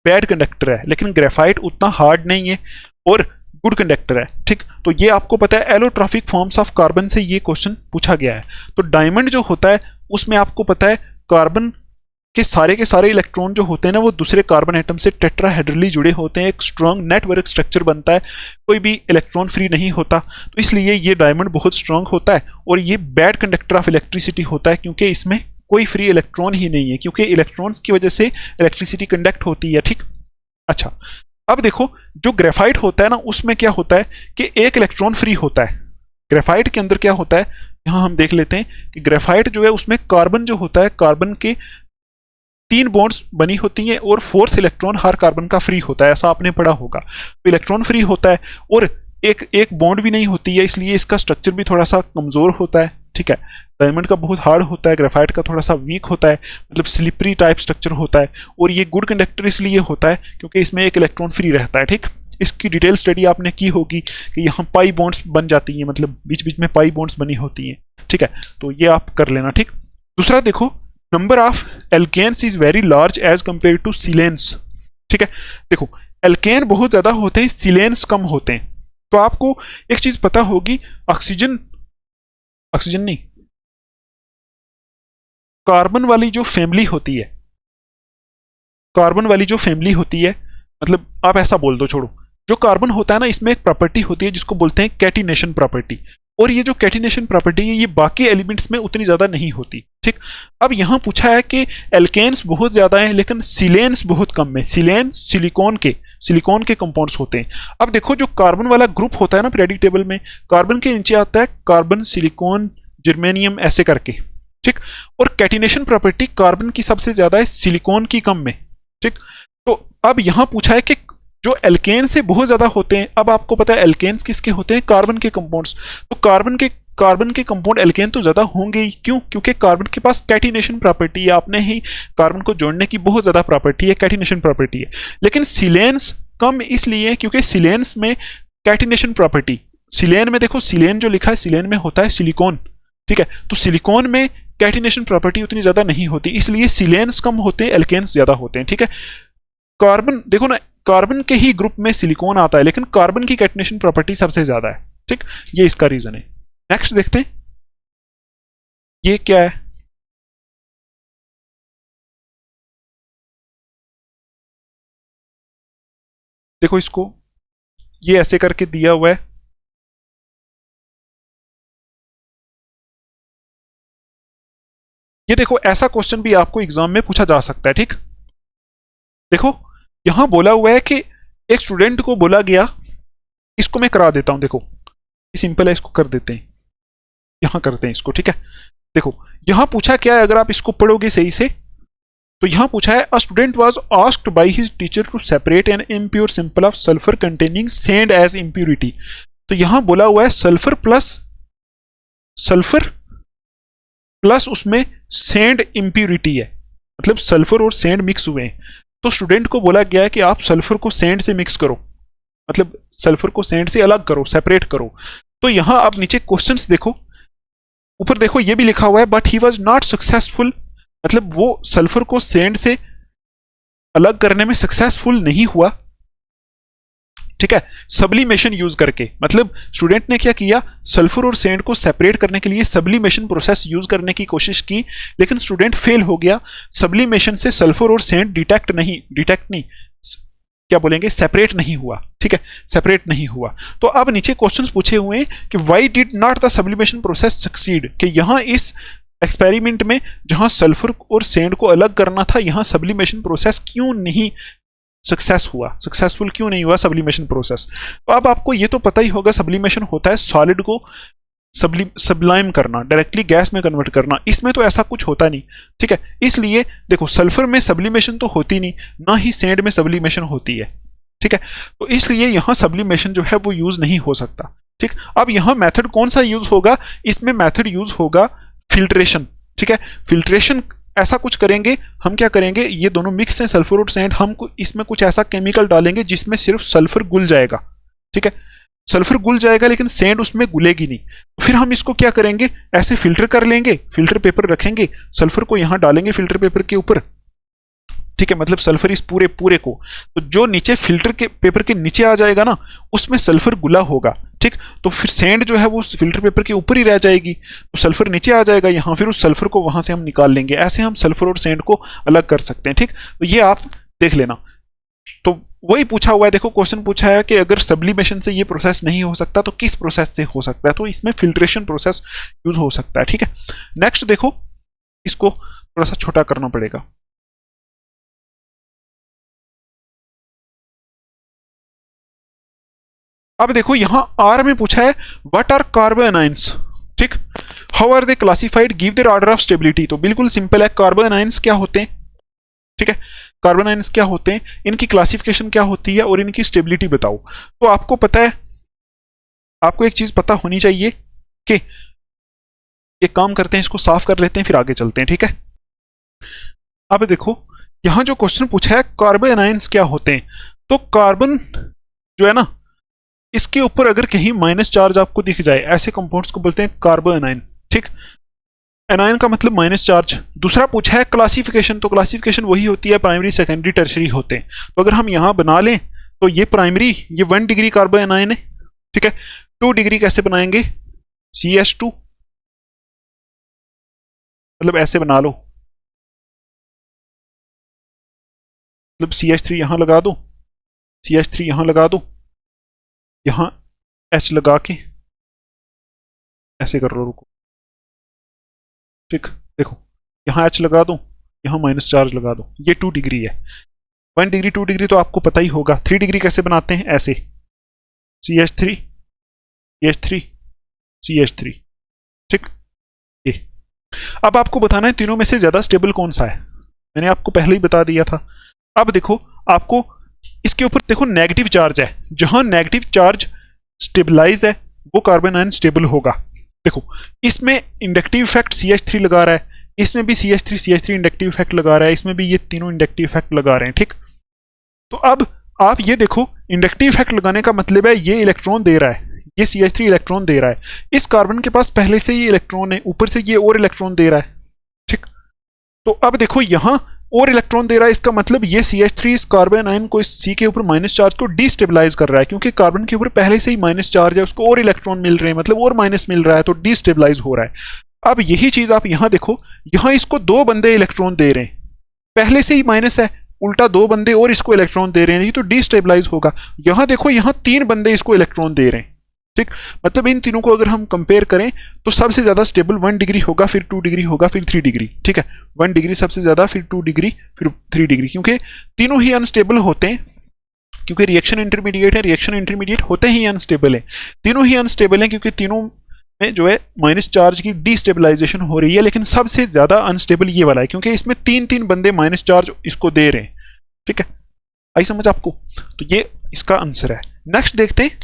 बैड कंडक्टर है, लेकिन ग्रेफाइट उतना हार्ड नहीं है और गुड कंडक्टर है, ठीक। तो ये आपको पता है एलोट्रॉपिक फॉर्म्स ऑफ कार्बन से ये क्वेश्चन पूछा गया है। तो डायमंड जो होता है उसमें आपको पता है कार्बन के सारे इलेक्ट्रॉन जो होते हैं ना वो दूसरे कार्बन एटम से टेट्राहेड्रली जुड़े होते हैं, एक स्ट्रॉन्ग नेटवर्क स्ट्रक्चर बनता है, कोई भी इलेक्ट्रॉन फ्री नहीं होता। तो इसलिए ये डायमंड बहुत स्ट्रॉन्ग होता है और ये बैड कंडक्टर ऑफ इलेक्ट्रिसिटी होता है, क्योंकि इसमें कोई फ्री इलेक्ट्रॉन ही नहीं है, क्योंकि इलेक्ट्रॉन्स की वजह से इलेक्ट्रिसिटी कंडक्ट होती है, ठीक। अच्छा, अब देखो जो ग्रेफाइट होता है ना उसमें क्या होता है कि एक इलेक्ट्रॉन फ्री होता है। ग्रेफाइट के अंदर क्या होता है, यहां हम देख लेते हैं कि ग्रेफाइट जो है उसमें कार्बन जो होता है, कार्बन के 3 बॉन्ड्स बनी होती हैं और 4th इलेक्ट्रॉन हर कार्बन का फ्री होता है, ऐसा आपने पढ़ा होगा। तो इलेक्ट्रॉन फ्री होता है और एक बॉन्ड भी नहीं होती है, इसलिए इसका स्ट्रक्चर भी थोड़ा सा कमजोर होता है, ठीक है। डायमंड का बहुत हार्ड होता है, ग्रेफाइट का थोड़ा सा वीक होता है, मतलब स्लिपरी टाइप स्ट्रक्चर होता है। और ये गुड कंडक्टर इसलिए होता है क्योंकि इसमें एक इलेक्ट्रॉन फ्री रहता है, ठीक। इसकी डिटेल स्टडी आपने की होगी कि यहाँ पाई बॉन्ड्स बन जाती हैं, मतलब बीच बीच में पाई बॉन्ड्स बनी होती हैं, ठीक है। तो ये आप कर लेना, ठीक। दूसरा देखो, number of alkanes is very large as compare to silanes, ठीक है। देखो एल्केन बहुत ज्यादा होते हैं, सिलेन्स कम होते हैं। तो आपको एक चीज पता होगी, ऑक्सीजन नहीं, कार्बन वाली जो फैमिली होती है, कार्बन वाली जो फैमिली होती है, मतलब आप ऐसा बोल दो, छोड़ो, जो कार्बन होता है ना इसमें एक प्रॉपर्टी होती है जिसको बोलते हैं कैटिनेशन प्रॉपर्टी। और ये जो कैटिनेशन प्रॉपर्टी है ये बाकी एलिमेंट्स में उतनी ज्यादा नहीं होती, ठीक। अब यहां पूछा है कि एल्केन्स बहुत ज्यादा हैं लेकिन सिलेन्स बहुत कम है। सिलेन सिलिकॉन के कंपाउंड्स होते हैं। अब देखो जो कार्बन वाला ग्रुप होता है ना पीरियोडिक टेबल में, कार्बन के नीचे आता है कार्बन, सिलिकॉन, जर्मेनियम, ऐसे करके, ठीक। और कैटिनेशन प्रॉपर्टी कार्बन की सबसे ज्यादा है, सिलिकॉन की कम में, ठीक। तो अब यहां पूछा है कि जो एल्केन से बहुत ज्यादा होते हैं, अब आपको पता है एल्केन्स किसके होते हैं, कार्बन के कंपाउंड्स। तो कार्बन के कंपाउंड एल्केन तो ज्यादा होंगे ही, क्यों, क्योंकि कार्बन के पास कैटिनेशन प्रॉपर्टी है, आपने ही कार्बन को जोड़ने की बहुत ज्यादा प्रॉपर्टी है, कैटिनेशन प्रॉपर्टी है। लेकिन सिलेन्स कम इसलिए क्योंकि सिलेन्स में कैटिनेशन प्रॉपर्टी, सिलेन में देखो, सिलेन जो लिखा है सिलेन में होता है सिलिकॉन, ठीक है। तो सिलिकॉन में कैटिनेशन प्रॉपर्टी उतनी ज्यादा नहीं होती, इसलिए सिलेन्स कम होते हैं, एल्केन्स ज्यादा होते हैं, ठीक है। कार्बन देखो ना, कार्बन के ही ग्रुप में सिलिकॉन आता है लेकिन कार्बन की कैटिनेशन प्रॉपर्टी सबसे ज्यादा है, ठीक। ये इसका रीजन है। नेक्स्ट देखते हैं, ये क्या है, देखो इसको ये ऐसे करके दिया हुआ है, ये देखो ऐसा क्वेश्चन भी आपको एग्जाम में पूछा जा सकता है, ठीक। देखो यहां बोला हुआ है कि एक स्टूडेंट को बोला गया, इसको मैं करा देता हूं, देखो ये सिंपल है, इसको कर देते हैं, यहां करते हैं इसको, ठीक है। देखो यहां पूछा क्या है, अगर आप इसको पढ़ोगे सही से तो यहां पूछा है, a student was asked by his teacher to separate an impure sample of sulphur containing sand as impurity. तो यहां बोला हुआ है सल्फर प्लस उसमें सैंड इम्प्योरिटी है, मतलब सल्फर और सैंड मिक्स हुए हैं। तो स्टूडेंट को बोला गया है कि आप सल्फर को सैंड से मिक्स करो, मतलब सल्फर को सैंड से अलग करो, सेपरेट करो। तो यहां आप नीचे क्वेश्चंस देखो, ऊपर देखो ये भी लिखा हुआ है, but he was not successful, मतलब वो सल्फर को सैंड से अलग करने में सक्सेसफुल नहीं हुआ, ठीक है, सब्लिमेशन यूज करके। मतलब स्टूडेंट ने क्या किया, सल्फर और सैंड को सेपरेट करने के लिए सब्लिमेशन प्रोसेस यूज करने की कोशिश की, लेकिन स्टूडेंट फेल हो गया। सब्लिमेशन से सल्फर और सैंड डिटेक्ट नहीं, क्या बोलेंगे, सेपरेट नहीं हुआ, ठीक है, सेपरेट नहीं हुआ। तो अब नीचे क्वेश्चंस पूछे हुए हैं कि why did not the sublimation process succeed, कि यहां इस एक्सपेरिमेंट में जहां सल्फर और सैंड को अलग करना था, यहां सब्लिमेशन प्रोसेस क्यों नहीं सक्सेसफुल क्यों नहीं हुआ सब्लिमेशन प्रोसेस। तो अब आपको ये तो पता ही होगा, सब्लिमेशन होता है सॉलिड को सब्लाइम करना, डायरेक्टली गैस में कन्वर्ट करना, इसमें तो ऐसा कुछ होता नहीं, ठीक है। इसलिए देखो सल्फर में सब्लिमेशन तो होती नहीं, ना ही सैंड में सब्लिमेशन होती है, ठीक है। तो इसलिए यहां सब्लिमेशन जो है वो यूज नहीं हो सकता, ठीक। अब यहां मेथड कौन सा यूज होगा, इसमें मेथड यूज होगा फिल्ट्रेशन, ठीक है। फिल्ट्रेशन ऐसा कुछ करेंगे हम, क्या करेंगे, ये दोनों मिक्स हैं सल्फर और सैंड, हम इसमें कुछ ऐसा केमिकल डालेंगे जिसमें सिर्फ सल्फर घुल जाएगा, ठीक है। सल्फर घुल जाएगा लेकिन सैंड उसमें घुलेगी नहीं। फिर हम इसको क्या करेंगे, ऐसे फिल्टर कर लेंगे, फिल्टर पेपर रखेंगे, सल्फर को यहां डालेंगे फिल्टर पेपर के ऊपर, ठीक है, मतलब सल्फर इस पूरे को, तो जो नीचे फिल्टर के पेपर के नीचे आ जाएगा ना, उसमें सल्फर घुला होगा, ठीक। तो फिर सैंड जो है वो फिल्टर पेपर के ऊपर ही रह जाएगी, तो सल्फर नीचे आ जाएगा यहाँ, फिर उस सल्फर को वहां से हम निकाल लेंगे। ऐसे हम सल्फर और सैंड को अलग कर सकते हैं, ठीक। तो ये आप देख लेना। तो वही पूछा हुआ है, देखो क्वेश्चन पूछा है कि अगर सब्लिमेशन से ये प्रोसेस नहीं हो सकता तो किस प्रोसेस से हो सकता है, तो इसमें फिल्ट्रेशन प्रोसेस यूज हो सकता है, ठीक है। नेक्स्ट देखो, इसको थोड़ा सा छोटा करना पड़ेगा। अब देखो यहां आर में पूछा है व्हाट आर कार्बन आयंस, ठीक। How are they classified, give their order of stability. तो बिल्कुल सिंपल है, कार्बन आयंस क्या होते हैं, ठीक है। कार्बन आयंस क्या होते हैं, इनकी क्लासिफिकेशन क्या होती है और इनकी स्टेबिलिटी बताओ। तो आपको पता है, आपको एक चीज पता होनी चाहिए कि एक काम करते हैं, इसको साफ कर लेते हैं फिर आगे चलते हैं, ठीक है। अब देखो यहां जो क्वेश्चन पूछा है कार्बन आयंस क्या होते हैं, तो कार्बन जो है ना, इसके ऊपर अगर कहीं माइनस चार्ज आपको दिख जाए, ऐसे कंपाउंड्स को बोलते हैं कार्बन आयन, ठीक। एनायन का मतलब माइनस चार्ज। दूसरा पूछा है क्लासिफिकेशन, तो क्लासिफिकेशन वही होती है, प्राइमरी सेकेंडरी टर्शरी होते हैं। तो अगर हम यहां बना लें तो ये प्राइमरी, ये 1 डिग्री कार्बन एनायन है, ठीक है। 2 डिग्री कैसे बनाएंगे, CH2, मतलब ऐसे बना लो, मतलब CH3 यहां लगा दो, CH3 यहां लगा दो, यहां H लगा के ऐसे कर लो, रुको, ठीक। देखो यहां H लगा दो, यहां माइनस चार्ज लगा दो, ये 2 डिग्री है। 1 डिग्री 2 डिग्री तो आपको पता ही होगा। 3 डिग्री कैसे बनाते हैं, ऐसे CH3 CH3 CH3, ठीक। ये अब आपको बताना है तीनों में से ज्यादा स्टेबल कौन सा है, मैंने आपको पहले ही बता दिया था। अब देखो आपको इसके ऊपर देखो नेगेटिव चार्ज है, जहां नेगेटिव चार्ज स्टेबलाइज है वो कार्बन आयन स्टेबल होगा। देखो इसमें इंडक्टिव इफेक्ट CH3 लगा रहा है, इसमें भी CH3 इंडक्टिव इफेक्ट लगा रहा है, इसमें भी ये तीनों इंडक्टिव इफेक्ट लगा रहे हैं, ठीक। तो अब आप ये देखो, इंडक्टिव इफेक्ट लगाने का मतलब है ये इलेक्ट्रॉन दे रहा है, ये CH3 इलेक्ट्रॉन दे रहा है, इस कार्बन के पास पहले से ही इलेक्ट्रॉन है, ऊपर से ये और इलेक्ट्रॉन दे रहा है, ठीक। तो अब देखो यहां और इलेक्ट्रॉन दे रहा है, इसका मतलब ये CH3 इस कार्बन आयन को, इस C के ऊपर माइनस चार्ज को डिस्टेबलाइज कर रहा है, क्योंकि कार्बन के ऊपर पहले से ही माइनस चार्ज है, उसको और इलेक्ट्रॉन मिल रहे हैं, मतलब और माइनस मिल रहा है, तो डिस्टेबलाइज हो रहा है। अब यही चीज आप यहां देखो, यहां इसको 2 बंदे इलेक्ट्रॉन दे रहे हैं, पहले से ही माइनस है, उल्टा 2 बंदे और इसको इलेक्ट्रॉन दे रहे हैं, ये तो डिस्टेबलाइज होगा। यहां देखो यहां 3 बंदे इसको इलेक्ट्रॉन दे रहे हैं, ठीक। मतलब इन तीनों को अगर हम कंपेयर करें तो सबसे ज्यादा स्टेबल 1 डिग्री होगा, फिर 2 डिग्री होगा, फिर 3 डिग्री, ठीक है। 1 डिग्री सबसे ज्यादा, फिर 2 डिग्री, फिर 3 डिग्री, क्योंकि तीनों ही अनस्टेबल होते हैं, क्योंकि रिएक्शन इंटरमीडिएट है, रिएक्शन इंटरमीडिएट होते ही अनस्टेबल है, तीनों ही अनस्टेबल है, क्योंकि तीनों में जो है माइनस चार्ज की डिस्टेबलाइजेशन हो रही है, लेकिन सबसे ज्यादा अनस्टेबल ये वाला है, क्योंकि इसमें 3 बंदे माइनस चार्ज इसको दे रहे हैं, ठीक है। आई समझ आपको, तो ये इसका आंसर है। नेक्स्ट देखते हैं,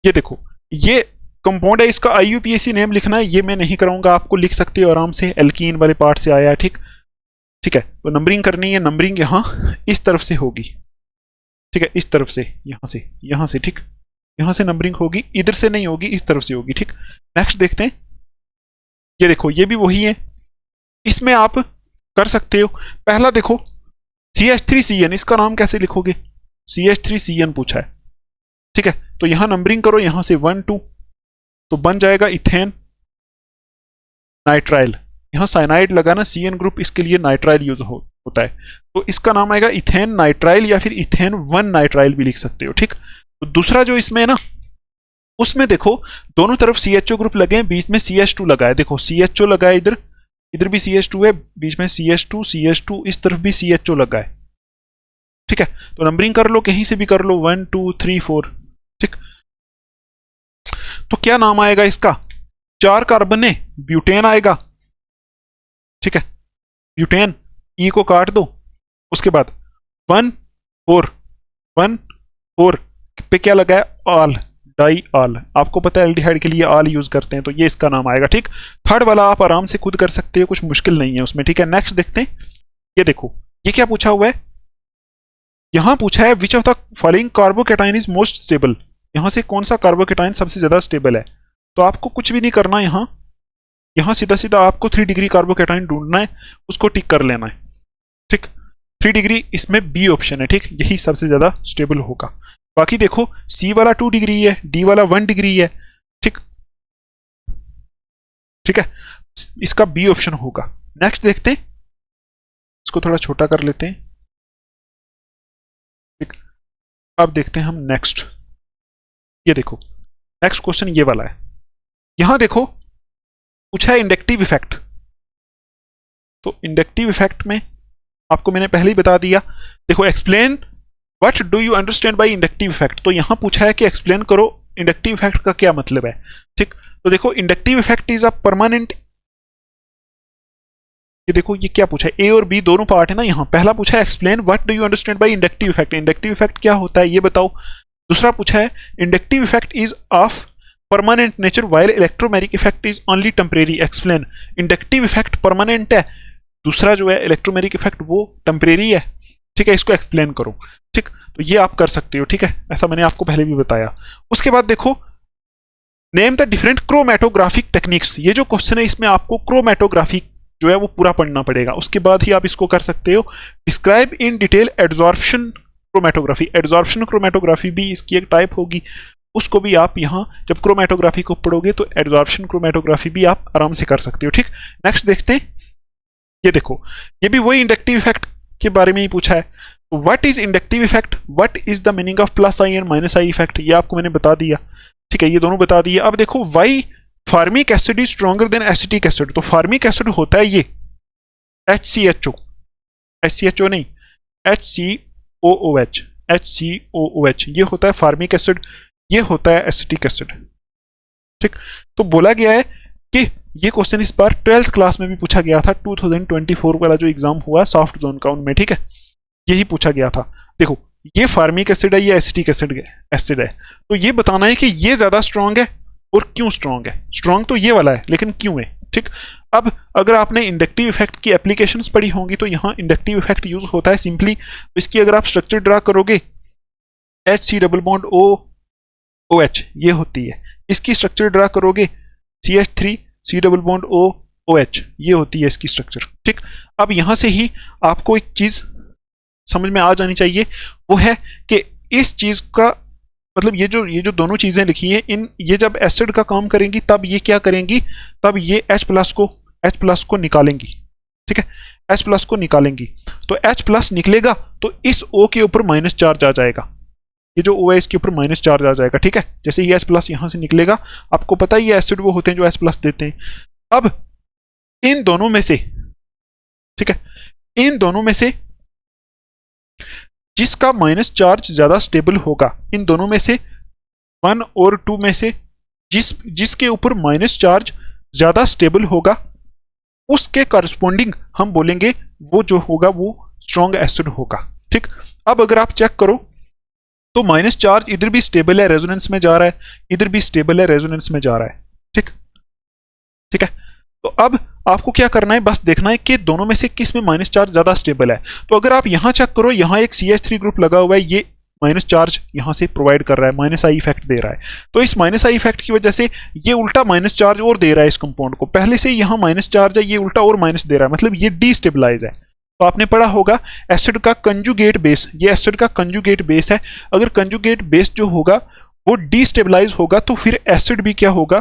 ये देखो ये कंपाउंड है, इसका IUPAC नेम लिखना है, ये मैं नहीं कराऊंगा, आपको लिख सकते हो आराम से, एल्कीन वाले पार्ट से आया है, ठीक, ठीक है। तो नंबरिंग करनी है, नंबरिंग यहां इस तरफ से होगी, ठीक है, इस तरफ से, यहां से, ठीक, यहां से नंबरिंग होगी, इधर से नहीं होगी, इस तरफ से होगी, ठीक। नेक्स्ट देखते हैं, ये देखो ये भी वही है, इसमें आप कर सकते हो। पहला देखो CH3CN, इसका नाम कैसे लिखोगे, CH3CN पूछा है, ठीक है। तो यहां नंबरिंग करो, यहां से 1 2, तो बन जाएगा इथेन नाइट्राइल, यहां साइनाइड लगा ना, CN ग्रुप, इसके लिए नाइट्राइल यूज होता है, तो इसका नाम आएगा इथेन नाइट्राइल, या फिर इथेन 1 नाइट्राइल भी लिख सकते हो, ठीक। तो दूसरा जो इसमें है ना, उसमें देखो दोनों तरफ CHO ग्रुप लगे हैं, बीच में CH2 लगा है, देखो CHO लगा है, इधर इधर भी CH2 है, बीच में CH2, इस तरफ भी CHO लगा है, ठीक है। तो नंबरिंग कर लो, कहीं से भी कर लो, 1 2 3 4, ठीक। तो क्या नाम आएगा इसका? 4 कार्बन है, ब्यूटेन आएगा। ठीक है, ब्यूटेन, ई को काट दो, उसके बाद 1 4 1 4 पे क्या लगा है? Ol, diol. आपको पता है एल्डिहाइड के लिए ऑल यूज करते हैं, तो ये इसका नाम आएगा। ठीक, थर्ड वाला आप आराम से खुद कर सकते हो, कुछ मुश्किल नहीं है उसमें। ठीक है, नेक्स्ट देखते हैं। ये देखो, ये क्या पूछा हुआ है? यहां पूछा है which of the following carbocation is most stable. यहां से कौन सा कार्बोकेटाइन सबसे ज्यादा स्टेबल है? तो आपको कुछ भी नहीं करना, यहां सीधा सीधा आपको 3 डिग्री कार्बोकेटाइन ढूंढना है, उसको टिक कर लेना है। ठीक, 3 डिग्री इसमें बी ऑप्शन है। ठीक, यही सबसे ज्यादा स्टेबल होगा। बाकी देखो, सी वाला 2 डिग्री है, डी वाला 1 डिग्री है। ठीक, ठीक है, इसका बी ऑप्शन होगा। नेक्स्ट देखते हैं, इसको थोड़ा छोटा कर लेते हैं। ठीक, अब देखते हैं हम नेक्स्ट। ये देखो, नेक्स्ट क्वेश्चन ये वाला है। यहां देखो पूछा है इंडक्टिव इफेक्ट। तो इंडक्टिव इफेक्ट में आपको मैंने पहले ही बता दिया। देखो, explain what do you understand by inductive effect. तो यहां पूछा है कि एक्सप्लेन करो इंडक्टिव इफेक्ट का क्या मतलब है। ठीक, तो देखो, inductive effect is a permanent. ये देखो, ये क्या पूछा है? ए और बी दोनों पार्ट है ना। यहां पहला पूछा है explain what do you understand by inductive effect. Inductive effect क्या होता है ये बताओ। दूसरा पूछा है inductive effect is of permanent nature while electromagnetic effect is only temporary. Explain. Inductive effect permanent है, दूसरा जो है इलेक्ट्रोमैग्नेटिक इफेक्ट वो टेम्परेरी है। ठीक है, इसको एक्सप्लेन करो। ठीक, तो ये आप कर सकते हो। ठीक है, ऐसा मैंने आपको पहले भी बताया। उसके बाद देखो, name the different chromatographic techniques. ये जो क्वेश्चन है इसमें आपको क्रोमेटोग्राफी जो है वो पूरा पढ़ना पड़ेगा, उसके बाद ही आप इसको कर सकते हो। Describe in detail adsorption chromatography. Adsorption chromatography भी इसकी एक टाइप होगी, उसको भी आप यहाँ जब क्रोमेटोग्राफी को पढ़ोगे तो एड्सॉर्प्शन क्रोमेटोग्राफी भी आप आराम से कर सकते हो। ठीक, नेक्स्ट देखते हैं। ये देखो, ये भी वही इंडक्टिव इफेक्ट के बारे में ही पूछा है। What is inductive effect, what is the meaning of plus I and minus I effect, ये आपको मैंने बता दिया। ठीक है, ये दोनों बता दिए। अब देखो, why formic acid is stronger than acetic acid. तो फार्मिक एसिड होता है ये HCHO, HCHO नहीं, HCOOH, HCOOH, ये होता है फार्मिक एसिड, ये होता है एसिटिक एसिड। ठीक, तो बोला गया है कि ये क्वेश्चन इस बार 12th क्लास में भी पूछा गया था, 2024 वाला जो एग्जाम हुआ सॉफ्ट जोन का, उनमें। ठीक है, यही पूछा गया था। देखो, ये फार्मिक एसिड है, ये एसिटिक एसिड है, तो ये बताना है कि ये ज्यादा स्ट्रांग है और क्यों स्ट्रांग है। स्ट्रांग तो ये वाला है, लेकिन क्यों है। ठीक, अब अगर आपने इंडक्टिव इफेक्ट की एप्लीकेशंस पढ़ी होंगी तो यहाँ इंडक्टिव इफेक्ट यूज होता है सिंपली। इसकी अगर आप स्ट्रक्चर ड्रा करोगे, HC डबल बॉन्ड OH ये होती है। इसकी स्ट्रक्चर ड्रा करोगे, CH3C डबल बॉन्ड OH ये होती है इसकी स्ट्रक्चर। ठीक, अब यहां से ही आपको एक चीज समझ में आ जानी चाहिए, वो है कि इस चीज का मतलब ये जो दोनों चीजें लिखी है, ये जब एसिड का काम करेंगी तब ये क्या करेंगी, तब ये H+ को निकालेंगी। ठीक है, H+ को निकालेंगी, तो H+ निकलेगा तो इस O के ऊपर माइनस चार्ज आ जाएगा। ये जो O है इसके ऊपर माइनस चार्ज आ जाएगा। ठीक है, जैसे ही H+ यहां से निकलेगा, आपको पता ही है एसिड वो होते हैं जो H+ देते हैं। अब इन दोनों में से, ठीक है, इन दोनों में से जिसका माइनस चार्ज ज्यादा स्टेबल होगा, इन दोनों में से 1 और 2 में से जिसके ऊपर माइनस चार्ज ज्यादा स्टेबल होगा, उसके करस्पॉन्डिंग हम बोलेंगे वो जो होगा वो स्ट्रॉन्ग एसिड होगा। ठीक, अब अगर आप चेक करो तो माइनस चार्ज इधर भी स्टेबल है, रेजोनेंस में जा रहा है, इधर भी स्टेबल है, रेजोनेंस में जा रहा है। ठीक, ठीक है, तो अब आपको क्या करना है, बस देखना है कि दोनों में से किस में माइनस चार्ज ज्यादा स्टेबल है। तो अगर आप यहां चेक करो, यहां एक CH3 ग्रुप लगा हुआ है, ये माइनस चार्ज यहां से प्रोवाइड कर रहा है, माइनस आई इफेक्ट दे रहा है। तो इस माइनस आई इफेक्ट की वजह से ये उल्टा माइनस चार्ज और दे रहा है इस कंपाउंड को। पहले से यहां माइनस चार्ज है, ये उल्टा और माइनस दे रहा है, मतलब ये डिस्टेबलाइज है। तो आपने पढ़ा होगा एसिड का कंजुगेट बेस, ये एसिड का कंजुगेट बेस है। अगर कंजुगेट बेस जो होगा वो डिस्टेबलाइज होगा तो फिर एसिड भी क्या होगा,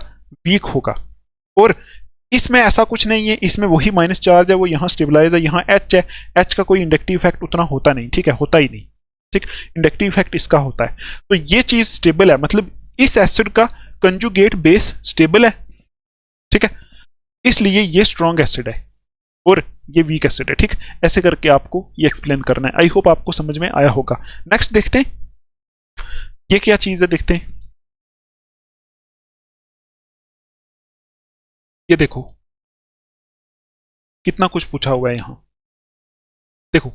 वीक होगा। और इसमें ऐसा कुछ नहीं है, इसमें वही माइनस चार्ज है, वो यहाँ स्टेबलाइज है, यहाँ H है। H का कोई इंडक्टिव इफेक्ट उतना होता नहीं। ठीक है, होता ही नहीं। ठीक, इंडक्टिव इफेक्ट इसका होता है। तो ये चीज स्टेबल है, मतलब इस एसिड का कंजुगेट बेस स्टेबल है। ठीक है, इसलिए ये स्ट्रॉन्ग एसिड है और ये वीक एसिड है। ठीक, ऐसे करके आपको ये एक्सप्लेन करना है। आई होप आपको समझ में आया होगा। नेक्स्ट देखते हैं, ये क्या चीज है, देखते हैं। ये देखो कितना कुछ पूछा हुआ है यहां। देखो,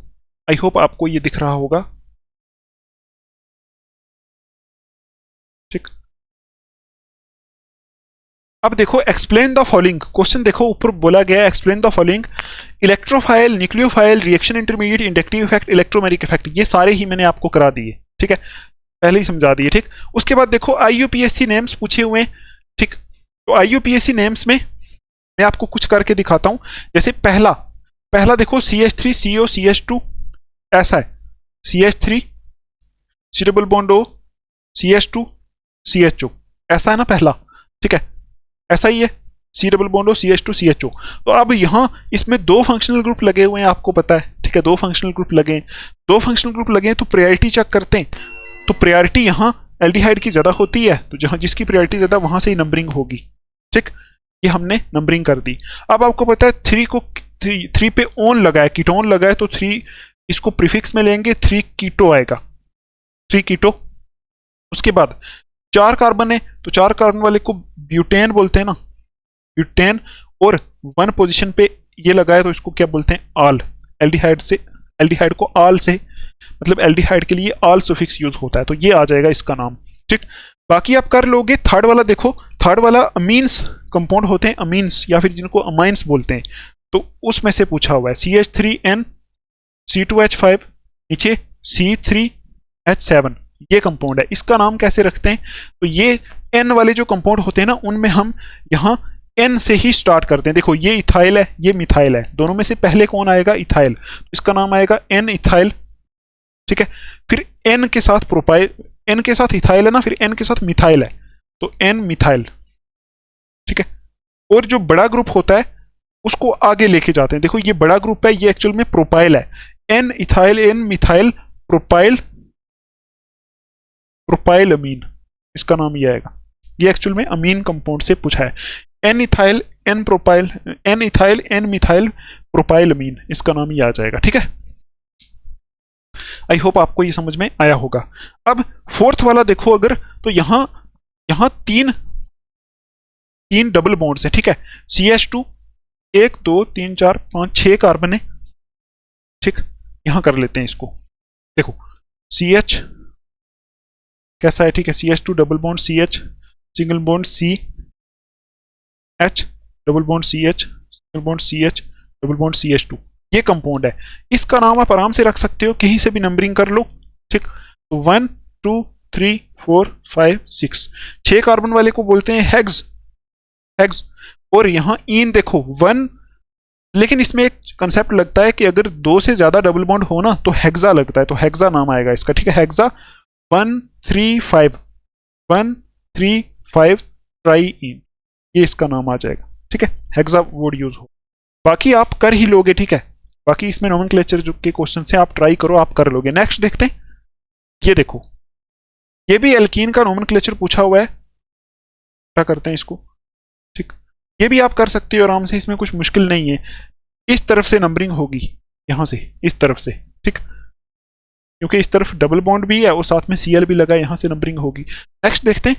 आई होप आपको ये दिख रहा होगा। ठीक, अब देखो एक्सप्लेन द फॉलोइंग क्वेश्चन। देखो ऊपर बोला गया explain the following electrophile, nucleophile, reaction intermediate, inductive effect, electromeric effect. ये सारे ही मैंने आपको करा दिए, ठीक है, पहले ही समझा दिए। ठीक, उसके बाद देखो आईयूपीएससी नेम्स पूछे हुए हैं। ठीक, तो आईयूपीएससी नेम्स में मैं आपको कुछ करके दिखाता हूं। जैसे पहला पहला देखो CH3CO CH2 ऐसा है, CH3 C double bond O CH2 CHO ऐसा है ना पहला। ठीक है, ऐसा ही है C double bond O CH2 CHO। तो अब यहाँ इसमें दो फंक्शनल ग्रुप लगे हुए हैं, आपको पता है। ठीक है, दो फंक्शनल ग्रुप लगे हैं, दो फंक्शनल ग्रुप लगे हैं, तो प्रायोरिटी चेक करते हैं। तो प्रायोरिटी यहाँ एल्डिहाइड की ज्यादा होती है, तो जहां जिसकी प्रायोरिटी ज्यादा वहां से ही नंबरिंग होगी। ठीक, ये हमने नंबरिंग कर दी। अब आपको पता है 3 पे ओन लगा है, कीटोन लगा है, तो 3 इसको प्रीफिक्स में लेंगे, 3 कीटो आएगा, 3 कीटो। उसके बाद 4 कार्बन है, तो 4 कार्बन वाले को ब्यूटेन बोलते हैं ना, ब्यूटेन। और 1 पोजीशन पे ये लगा है, तो इसको क्या बोलते हैं, आल। एल्डिहाइड से, एल्डिहाइड को आल से, मतलब एल्डिहाइड के लिए आल सुफिक्स यूज होता है, तो ये आ जाएगा इसका नाम। ठीक, बाकी आप कर लोगे। थर्ड वाला देखो, थर्ड वाला अमीन्स कंपाउंड होते हैं, अमीन्स या फिर जिनको अमाइंस बोलते हैं, तो उसमें से पूछा हुआ है। CH3N C2H5 नीचे C3H7 ये कंपाउंड है, इसका नाम कैसे रखते हैं। तो ये N वाले जो कंपाउंड होते हैं ना, उनमें हम यहाँ N से ही स्टार्ट करते हैं। देखो ये इथाइल है, ये मिथाइल है, दोनों में से पहले कौन आएगा, इथाइल, इसका नाम आएगा N इथाइल। ठीक है, फिर N के साथ प्रोपाइल, N के साथ इथाइल है ना, फिर N के साथ मिथाइल है, तो N मिथाइल। ठीक है, और जो बड़ा ग्रुप होता है उसको आगे लेके जाते हैं। देखो ये बड़ा ग्रुप है, ये एक्चुअल में प्रोपाइल है, N ethyl N methyl propyl, propyl amine, इसका नाम ये आएगा। ये एक्चुअल में अमीन कंपाउंड से पूछा है। N ethyl N propyl, N ethyl N methyl propyl amine, इसका नाम ये आ जाएगा। ठीक है, आई होप आपको ये समझ में आया होगा। अब फोर्थ वाला देखो अगर, तो यहां यहां तीन डबल बॉन्ड्स हैं। ठीक है, CH2 1 2 3 4 5 6 कार्बन है। ठीक, यहां कर लेते हैं इसको। देखो CH कैसा है, ठीक है, CH2 double bond CH, single bond C H, double bond CH, single bond CH, double bond CH2, ये कंपाउंड है। इसका नाम आप आराम से रख सकते हो, कहीं से भी नंबरिंग कर लो। ठीक, तो 1 2 3 4 5 6, 6 कार्बन वाले को बोलते हैं हेक्स, हेक्स। और यहां इन देखो 1, लेकिन इसमें एक कंसेप्ट लगता है कि अगर 2 से ज्यादा डबल बॉन्ड हो ना तो हेक्सा लगता है, तो हेक्सा नाम आएगा इसका। ठीक है, हेक्सा 1 3 5 1 3 5 ट्राई इन, ये इसका नाम आ जाएगा। ठीक है, हेक्सा वर्ड यूज हो, बाकी आप कर ही लोगे। ठीक है, बाकी इसमें नोमेनक्लेचर जो के क्वेश्चन से आप ट्राई करो, आप कर लोगे। नेक्स्ट देखते हैं, ये देखो, ये भी एल्कीन का नोमेनक्लेचर पूछा हुआ है, क्या करते हैं इसको। ठीक, ये भी आप कर सकते हो आराम से, इसमें कुछ मुश्किल नहीं है। इस तरफ से नंबरिंग होगी, यहां से इस तरफ से। ठीक, क्योंकि इस तरफ डबल बॉन्ड भी है और साथ में Cl भी लगा है, यहां से नंबरिंग होगी। नेक्स्ट देखते हैं,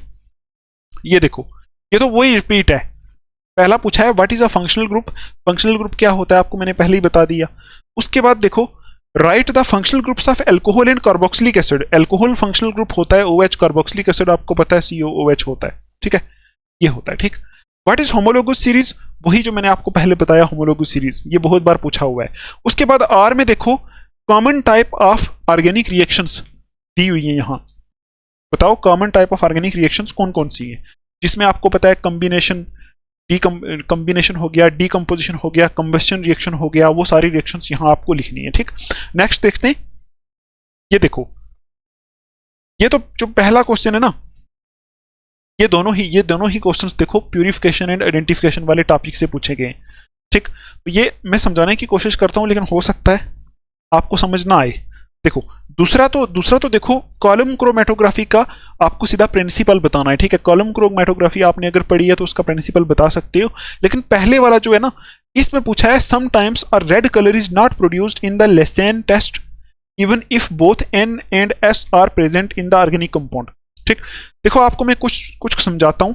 ये देखो, ये तो वही रिपीट है। पहला पूछा है what is a functional group, functional group क्या होता है आपको मैंने पहले ही बता दिया। उसके बाद देखो right the functional groups of alcohol and carboxylic acid. Alcohol functional group होता है OH, कार्बोक्सिलिक एसिड आपको पता है COOH होता है। ठीक है, ये होता है। ठीक, व्हाट इज होमोलोगस सीरीज, वही जो मैंने आपको पहले बताया होमोलोगस सीरीज, ये बहुत बार पूछा हुआ है। उसके बाद R में देखो common type of organic reactions दी हुई है। यहां बताओ common type of organic reactions कौन कौन सी है, जिसमें आपको पता है कॉम्बिनेशन, कॉम्बिनेशन हो गया, डीकम्पोजिशन हो गया, कंबस्शन रिएक्शन हो गया, वो सारी रिएक्शंस यहां आपको लिखनी है। ठीक, नेक्स्ट देखते हैं, ये देखो, ये तो जो पहला क्वेश्चन है ना, ये दोनों ही क्वेश्चंस देखो प्यूरिफिकेशन एंड आइडेंटिफिकेशन वाले टॉपिक से पूछे गए। ठीक, तो ये मैं समझाने की कोशिश करता हूं, लेकिन हो सकता है आपको समझ ना आए। देखो दूसरा तो देखो कॉलम क्रोमेटोग्राफी का आपको सीधा प्रिंसिपल बताना है। ठीक है, कॉलम क्रोमेटोग्राफी आपने अगर पढ़ी है तो उसका प्रिंसिपल बता सकते हो, लेकिन पहले वाला जो है ना, इसमें पूछा है sometimes a red colour is not produced in the Lassaigne test even if both N and S are present in the organic compound. ठीक, देखो आपको मैं कुछ समझाता हूं।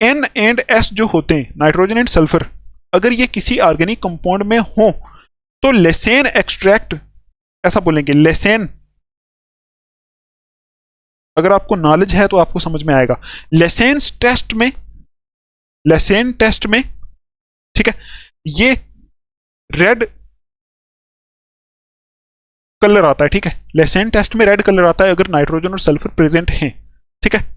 N एंड S जो होते हैं, नाइट्रोजन एंड सल्फर, अगर ये किसी ऑर्गेनिक कंपाउंड में हो तो लेसेन एक्सट्रैक्ट ऐसा बोलेंगे, लेसेन। अगर आपको नॉलेज है तो आपको समझ में आएगा। लेसेन टेस्ट में, लेसेन टेस्ट में, ठीक है, ये रेड कलर आता है, ठीक है, लेसेन टेस्ट में रेड कलर आता है अगर नाइट्रोजन और सल्फर प्रेजेंट हैं, ठीक है।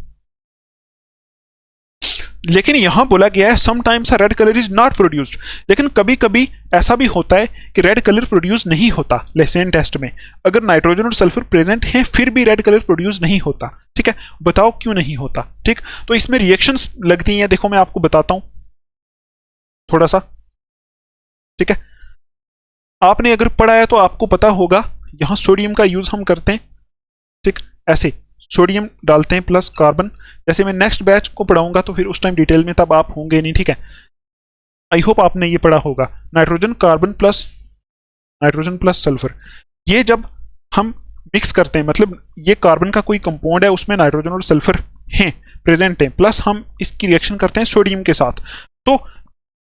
लेकिन यहां बोला गया है sometimes red colour is not produced, लेकिन कभी कभी ऐसा भी होता है कि रेड कलर प्रोड्यूस नहीं होता लेसेन टेस्ट में, अगर नाइट्रोजन और सल्फर प्रेजेंट हैं फिर भी रेड कलर प्रोड्यूस नहीं होता, ठीक है। बताओ क्यों नहीं होता, ठीक। तो इसमें रिएक्शंस लगती हैं, देखो मैं आपको बताता हूं थोड़ा सा, ठीक है। आपने अगर पढ़ा है तो आपको पता होगा, यहां सोडियम का यूज हम करते हैं, ठीक, ऐसे सोडियम डालते हैं प्लस कार्बन, जैसे मैं नेक्स्ट बैच को पढ़ाऊंगा तो फिर उस टाइम डिटेल में तब आप होंगे नहीं, ठीक है। आई होप आपने ये पढ़ा होगा, nitrogen carbon plus, nitrogen plus sulphur, ये जब हम मिक्स करते हैं, मतलब ये कार्बन का कोई कंपाउंड है उसमें नाइट्रोजन और सल्फर हैं, प्रेजेंट हैं, प्लस हम इसकी रिएक्शन करते हैं सोडियम के साथ, तो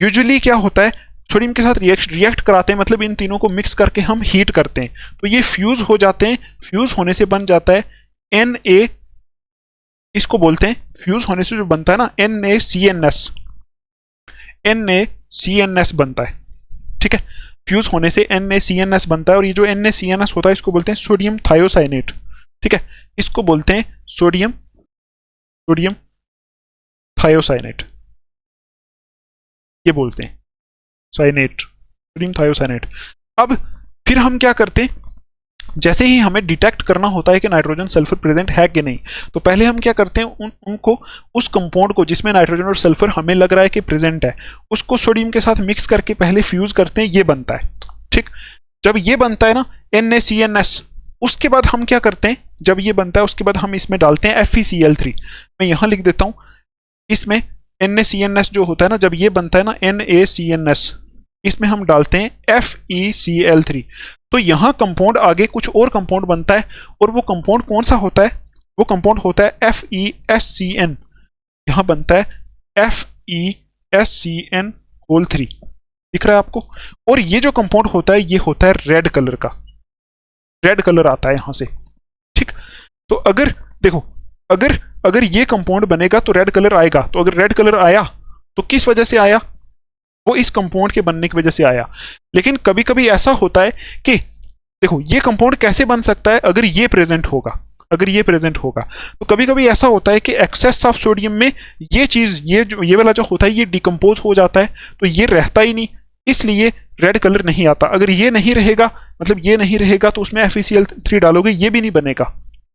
यूजुअली क्या होता है, सोडियम के साथ रिएक्ट कराते हैं, मतलब इन तीनों को मिक्स करके हम हीट करते हैं, तो ये फ्यूज हो जाते हैं, फ्यूज होने से बन जाता है Na, इसको बोलते हैं, फ्यूज होने से जो बनता है ना NaCNS, NaCNS बनता है, ठीक है, फ्यूज होने से NaCNS बनता है, और ये जो NaCNS होता है इसको बोलते हैं सोडियम थायोसाइनेट, ठीक है, इसको बोलते हैं सोडियम थायोसाइनेट, ये बोलते हैं साइनेट, सोडियम थायोसाइनेट। अब फिर हम क्या करते हैं, जैसे ही हमें डिटेक्ट करना होता है कि नाइट्रोजन सल्फर प्रेजेंट है कि नहीं, तो पहले हम क्या करते हैं, उनको उस कंपाउंड को जिसमें नाइट्रोजन और सल्फर हमें लग रहा है कि प्रेजेंट है, उसको सोडियम के साथ मिक्स करके पहले फ्यूज करते हैं, ये बनता है, ठीक। जब ये बनता है ना NaCNS, उसके बाद हम क्या करते हैं, जब ये बनता है उसके बाद हम इसमें डालते हैं FeCl3, मैं यहां लिख देता हूं, इसमें NaCNS जो होता है ना, जब ये बनता है ना NaCNS, इसमें हम डालते हैं FeCl3, तो यहां कंपाउंड आगे कुछ और कंपाउंड बनता है, और वो कंपाउंड कौन सा होता है, वो कंपाउंड होता है FeSCN, यहां बनता है FeSCN3, दिख रहा है आपको, और ये जो कंपाउंड होता है ये होता है रेड कलर का, रेड कलर आता है यहां से, ठीक। तो अगर देखो, अगर ये कंपाउंड बनेगा तो रेड कलर आएगा, तो अगर रेड कलर आया तो किस वजह से आया, वो इस कंपाउंड के बनने की वजह से आया। लेकिन कभी कभी ऐसा होता है कि देखो ये कंपाउंड कैसे बन सकता है, अगर ये प्रेजेंट होगा, अगर ये प्रेजेंट होगा, तो कभी कभी ऐसा होता है कि एक्सेस ऑफ सोडियम में ये चीज, ये वाला जो होता है ये डिकम्पोज हो जाता है, तो ये रहता ही नहीं, इसलिए रेड कलर नहीं आता। अगर ये नहीं रहेगा, मतलब ये नहीं रहेगा, तो उसमें FeCl3 डालोगे, ये भी नहीं बनेगा,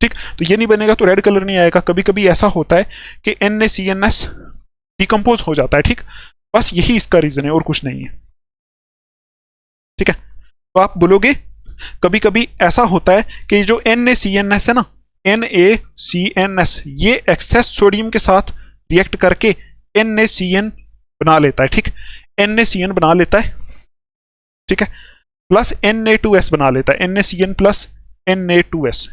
ठीक, तो ये नहीं बनेगा तो रेड कलर नहीं आएगा। कभी कभी ऐसा होता है कि NaCNS डिकम्पोज हो जाता है, ठीक, बस यही इसका रीजन है और कुछ नहीं है, ठीक है। तो आप बोलोगे कभी कभी ऐसा होता है कि जो NaCNS है ना, NaCNS, ये एक्सेस सोडियम के साथ रिएक्ट करके NaCN बना लेता है, ठीक, NaCN बना लेता है, ठीक है, प्लस Na2S बना लेता है, NaCN प्लस Na2S,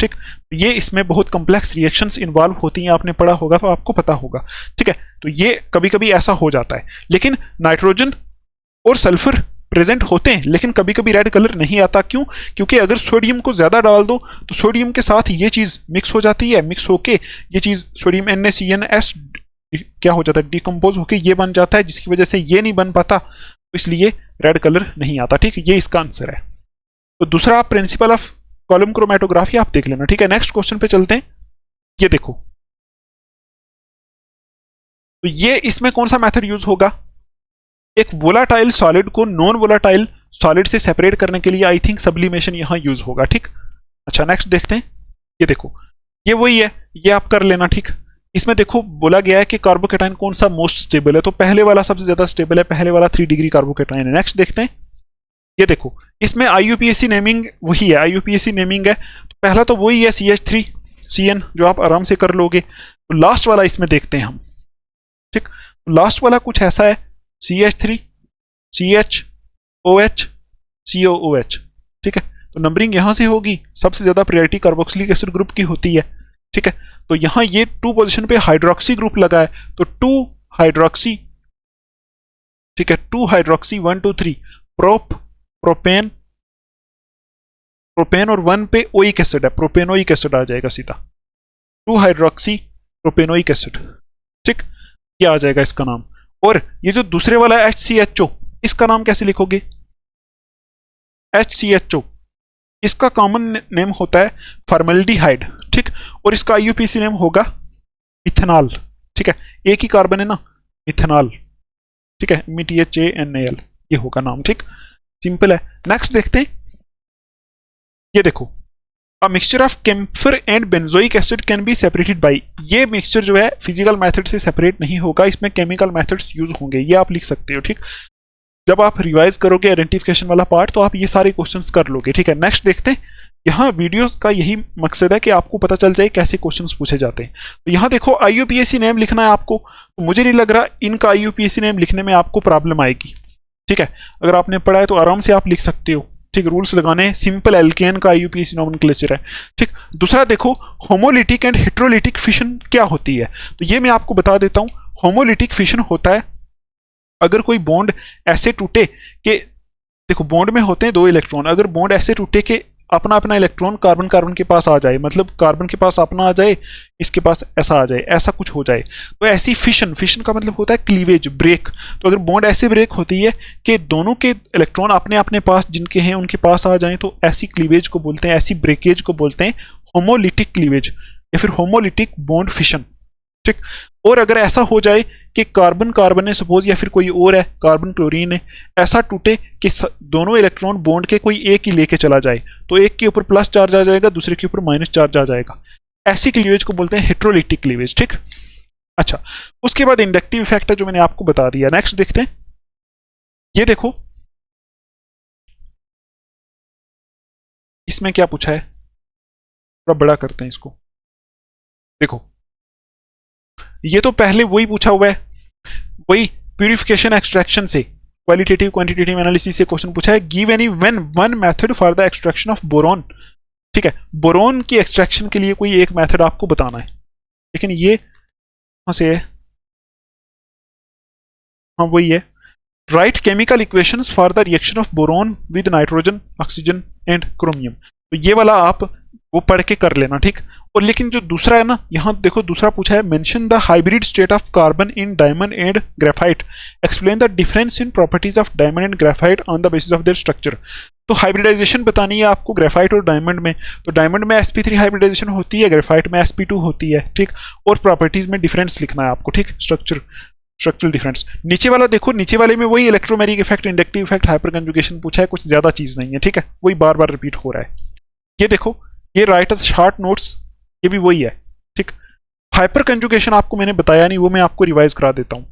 ठीक। ये इसमें बहुत कॉम्प्लेक्स रिएक्शंस इन्वॉल्व होती हैं, आपने पढ़ा होगा तो आपको पता होगा, ठीक है। तो ये कभी कभी ऐसा हो जाता है, लेकिन नाइट्रोजन और सल्फर प्रेजेंट होते हैं, लेकिन कभी कभी रेड कलर नहीं आता, क्यों, क्योंकि अगर सोडियम को ज्यादा डाल दो तो सोडियम के साथ ये चीज मिक्स हो जाती है, मिक्स होके ये चीज सोडियम NaCNS क्या हो जाता है, डिकम्पोज होके ये बन जाता है, जिसकी वजह से ये नहीं बन पाता, तो इसलिए रेड कलर नहीं आता, ठीक, ये इसका आंसर है। तो दूसरा आप प्रिंसिपल ऑफ कॉलम क्रोमेटोग्राफी आप देख लेना, ठीक है। नेक्स्ट क्वेश्चन पे चलते हैं, ये देखो, तो ये इसमें कौन सा मेथड यूज होगा, एक वोलाटाइल सॉलिड को नॉन वोलाटाइल सॉलिड से सेपरेट करने के लिए आई थिंक सब्लिमेशन यहां यूज होगा, ठीक। अच्छा नेक्स्ट देखते हैं, ये देखो, ये वही है, ये आप कर लेना, ठीक। इसमें देखो बोला गया है कि कार्बोकेटाइन कौन सा मोस्ट स्टेबल है, तो पहले वाला सबसे ज्यादा स्टेबल है, पहले वाला 3 डिग्री कार्बोकेटाइन है। नेक्स्ट देखते हैं, ये देखो, इसमें IUPAC नेमिंग वही है, IUPAC नेमिंग है, तो पहला तो वही है CH3CN, जो आप आराम से कर लोगे। तो लास्ट वाला इसमें देखते हैं हम, ठीक, लास्ट वाला कुछ ऐसा है CH3 CHOH COOH, ठीक है। तो नंबरिंग यहां से होगी, सबसे ज्यादा प्रायोरिटी कार्बोक्सिलिक एसिड ग्रुप की होती है, ठीक है। तो यहां ये 2 पोजीशन पे हाइड्रोक्सी ग्रुप लगा है, तो 2 हाइड्रोक्सी, ठीक है, 2 हाइड्रोक्सी 1 2 3 प्रोप प्रोपेन प्रोपेन और 1 पे ओइक एसिड है, प्रोपेनोइक एसिड आ जाएगा सीधा, 2 हाइड्रोक्सी प्रोपेनोइक एसिड, ठीक, क्या आ जाएगा इसका नाम। और ये जो दूसरे वाला HCHO, इसका नाम कैसे लिखोगे, HCHO, इसका कॉमन नेम होता है फॉर्मल्डिहाइड, ठीक, और इसका आईयूपीएसी नेम होगा मिथेनॉल, ठीक है, एक ही कार्बन है ना, मिथेनॉल, ठीक है, MTHANAL ये होगा नाम, ठीक, सिंपल है। नेक्स्ट देखते हैं, ये देखो, a mixture of camphor and benzoic acid can be separated by, ये मिक्सचर जो है फिजिकल मेथड से सेपरेट नहीं होगा, इसमें केमिकल मेथड्स यूज होंगे, ये आप लिख सकते हो, ठीक। जब आप रिवाइज करोगे आइडेंटिफिकेशन वाला पार्ट तो आप ये सारे क्वेश्चंस कर लोगे, ठीक है। नेक्स्ट देखते हैं, यहाँ वीडियो का यही मकसद है कि आपको पता चल जाए कैसे क्वेश्चंस पूछे जाते हैं। तो यहाँ देखो आईयूपीएसी नेम लिखना है आपको, तो मुझे नहीं लग रहा इनका आईयूपीएसी नेम लिखने में आपको प्रॉब्लम आएगी, ठीक है। अगर आपने पढ़ा है तो आराम से आप लिख सकते हो, ठीक, रूल्स लगाने, सिंपल एल्केन का आईयूपीएसी नोमेनक्लेचर है, ठीक। दूसरा देखो, होमोलिटिक एंड हेट्रोलिटिक फिशन क्या होती है, तो ये मैं आपको बता देता हूँ। होमोलिटिक फिशन होता है अगर कोई बॉन्ड ऐसे टूटे कि, देखो बॉन्ड में होते हैं 2 इलेक्ट्रॉन, अगर बॉन्ड ऐसे टूटे कि अपना अपना इलेक्ट्रॉन कार्बन कार्बन के पास आ जाए, मतलब कार्बन के पास अपना आ जाए, इसके पास ऐसा आ जाए, ऐसा कुछ हो जाए, तो ऐसी फिशन, फिशन का मतलब होता है क्लीवेज, ब्रेक। तो अगर बॉन्ड ऐसे ब्रेक होती है कि दोनों के इलेक्ट्रॉन अपने अपने पास जिनके हैं उनके पास आ जाएं, तो ऐसी क्लीवेज को बोलते हैं, ऐसी ब्रेकेज को बोलते हैं होमोलिटिक क्लीवेज या फिर होमोलिटिक बॉन्ड फिशन, ठीक। और अगर ऐसा हो जाए कि कार्बन कार्बन है सपोज, या फिर कोई और है कार्बन क्लोरीन है, ऐसा टूटे कि दोनों इलेक्ट्रॉन बॉन्ड के कोई एक ही लेके चला जाए, तो एक के ऊपर प्लस चार्ज आ जाएगा, दूसरे के ऊपर माइनस चार्ज आ जाएगा, ऐसी क्लीवेज को बोलते हैं हेट्रोलिटिक क्लीवेज, ठीक। अच्छा, उसके बाद इंडक्टिव इफेक्ट है जो मैंने आपको बता दिया। नेक्स्ट देखते हैं, ये देखो इसमें क्या पूछा है, थोड़ा बड़ा करते हैं इसको, देखो ये तो पहले वही पूछा हुआ है, वही प्यूरिफिकेशन एक्सट्रैक्शन से, क्वालिटेटिव क्वांटिटेटिव एनालिसिस से क्वेश्चन पूछा है, give any one method for the extraction of boron, ठीक है, बोरॉन की एक्सट्रैक्शन के लिए कोई एक मेथड आपको बताना है, लेकिन ये कहां से है, हाँ वही है, right chemical equations for the reaction of boron with nitrogen oxygen and chromium, तो ये वाला आप वो पढ़ के कर लेना, ठीक। और लेकिन जो दूसरा है ना, यहां देखो दूसरा पूछा है, mention the hybrid state of carbon in diamond and graphite, explain the difference in properties of diamond and graphite on the basis of their structure. तो हाइब्रिडाइजेशन बतानी है आपको ग्रेफाइट और डायमंड में, तो डायमंड में sp3 हाइब्रिडाइजेशन होती है, ग्रेफाइट में sp2 होती है, ठीक। और प्रॉपर्टीज में डिफरेंस लिखना है आपको, ठीक, स्ट्रक्चरल डिफरेंस। नीचे वाला देखो, नीचे वाले में वही electromeric effect, inductive effect, hyper conjugation पूछा है, कुछ ज्यादा चीज नहीं है, ठीक है, वही बार बार रिपीट हो रहा है। ये देखो, ये राइट शॉर्ट नोट्स, ये भी वही है, ठीक। हाइपर कंजुगेशन आपको मैंने बताया नहीं, वो मैं आपको रिवाइज करा देता हूं,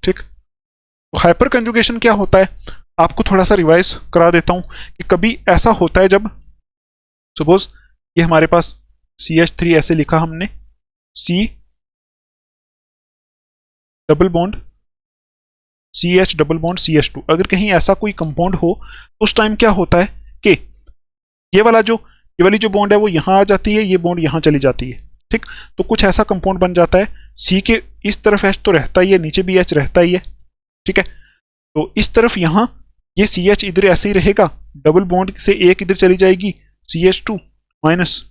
ठीक। तो हाइपर कंजुगेशन क्या होता है आपको थोड़ा सा रिवाइज करा देता हूं कि कभी ऐसा होता है जब सपोज ये हमारे पास CH3 ऐसे लिखा हमने, C double bond CH double bond CH2, अगर कहीं ऐसा कोई कंपाउंड हो तो उस टाइम क्या होता है कि ये वाली जो बॉन्ड है वो यहां आ जाती है, ये बॉन्ड यहां चली जाती है, ठीक। तो कुछ ऐसा कंपाउंड बन जाता है, C के इस तरफ H तो रहता ही है, नीचे भी H रहता ही है, ठीक है। तो इस तरफ यहां ये CH इधर ऐसे ही रहेगा, डबल बॉन्ड से एक इधर चली जाएगी CH2 माइनस,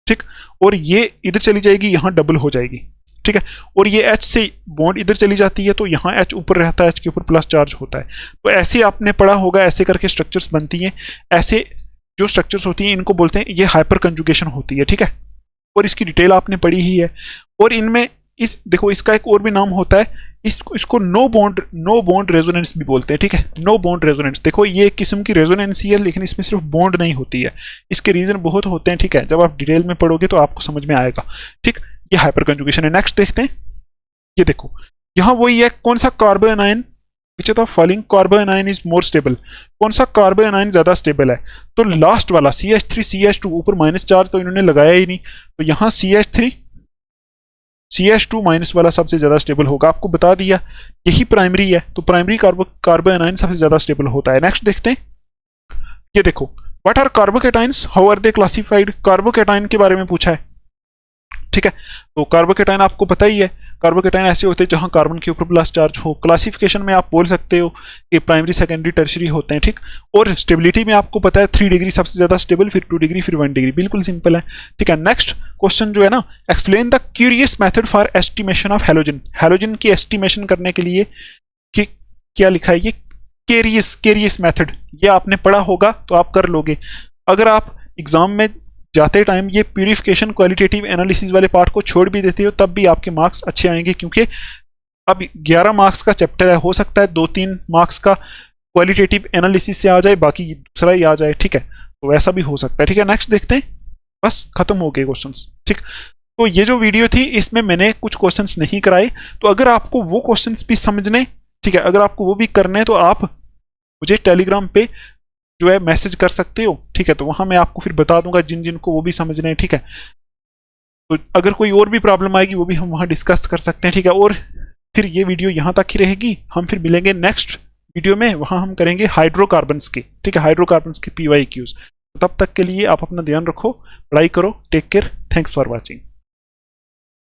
ठीक, और ये इधर चली जाएगी, यहां डबल हो जाएगी, ठीक है। और ये H से बॉन्ड इधर चली जाती है, तो यहाँ H ऊपर रहता है, H के ऊपर प्लस चार्ज होता है। तो ऐसे आपने पढ़ा होगा, ऐसे करके स्ट्रक्चर्स बनती हैं, ऐसे जो स्ट्रक्चर्स होती हैं इनको बोलते हैं, ये हाइपर कंजुगेशन होती है, ठीक है। और इसकी डिटेल आपने पढ़ी ही है। और इनमें इस देखो इसका एक और भी नाम होता है, इसको नो बॉन्ड रेजोनेंस भी बोलते हैं, ठीक है, नो बॉन्ड रेजोनेंस। देखो ये एक किस्म की रेजोनेंस ही है, लेकिन इसमें सिर्फ बॉन्ड नहीं होती है, इसके रीजन बहुत होते हैं, ठीक है। जब आप डिटेल में पढ़ोगे तो आपको समझ में आएगा, ठीक। ये हाइपर कंजुगेशन है। नेक्स्ट देखते हैं, ये देखो यहाँ वही है, कौन सा carbon ion which of following carbon ion is more stable, कौन सा कार्बन आयन ज्यादा स्टेबल है। तो लास्ट वाला CH3 CH2, ऊपर माइनस चार्ज तो इन्होंने लगाया ही नहीं, तो यहाँ CH3 CH2 माइनस वाला सबसे ज्यादा स्टेबल होगा, आपको बता दिया, यही प्राइमरी है, तो प्राइमरी कार्बन आयन सबसे ज्यादा स्टेबल होता है। नेक्स्ट देखते हैं, ये देखो what are carbocations, how are they classified, carbocation के बारे में पूछा है। ठीक है, तो कार्बोकेटाइन आपको पता ही है, कार्बोकेटाइन ऐसे होते हैं जहां कार्बन के ऊपर प्लस चार्ज हो। क्लासिफिकेशन में आप बोल सकते हो कि प्राइमरी, सेकेंडरी, टर्शियरी होते हैं। ठीक, और स्टेबिलिटी में आपको पता है 3 डिग्री सबसे ज्यादा स्टेबल, फिर 2 डिग्री, फिर 1 डिग्री, बिल्कुल सिंपल है। ठीक है, नेक्स्ट क्वेश्चन जो है ना, explain the curious method for estimation of halogen. Halogen की एस्टिमेशन करने के लिए कि क्या लिखा है, ये केरियस मेथड, ये आपने पढ़ा होगा तो आप कर लोगे। अगर आप एग्जाम में जाते टाइम ये प्यूरिफिकेशन क्वालिटेटिव एनालिसिस वाले पार्ट को छोड़ भी देते हो तब भी आपके मार्क्स अच्छे आएंगे, क्योंकि अब 11 मार्क्स का चैप्टर है, हो सकता है 2-3 मार्क्स का क्वालिटेटिव एनालिसिस से आ जाए, बाकी दूसरा ही आ जाए। ठीक है, तो वैसा भी हो सकता है। ठीक है, नेक्स्ट देखते हैं, बस खत्म हो गए क्वेश्चंस। ठीक, तो ये जो वीडियो थी इसमें मैंने कुछ क्वेश्चंस नहीं कराए, तो अगर आपको वो क्वेश्चंस भी समझने, ठीक है, अगर आपको वो भी करने तो आप मुझे टेलीग्राम पे जो है मैसेज कर सकते हो। ठीक है, तो वहां मैं आपको फिर बता दूंगा जिन जिन को वो भी समझना है। ठीक है, तो अगर कोई और भी प्रॉब्लम आएगी वो भी हम वहां डिस्कस कर सकते हैं। ठीक है, और फिर ये वीडियो यहाँ तक ही रहेगी, हम फिर मिलेंगे नेक्स्ट वीडियो में, वहां हम करेंगे हाइड्रोकार्बन्स के। ठीक है, हाइड्रोकार्बन्स के PYQs। तब तक के लिए आप अपना ध्यान रखो, पढ़ाई करो, take care, thanks for watching.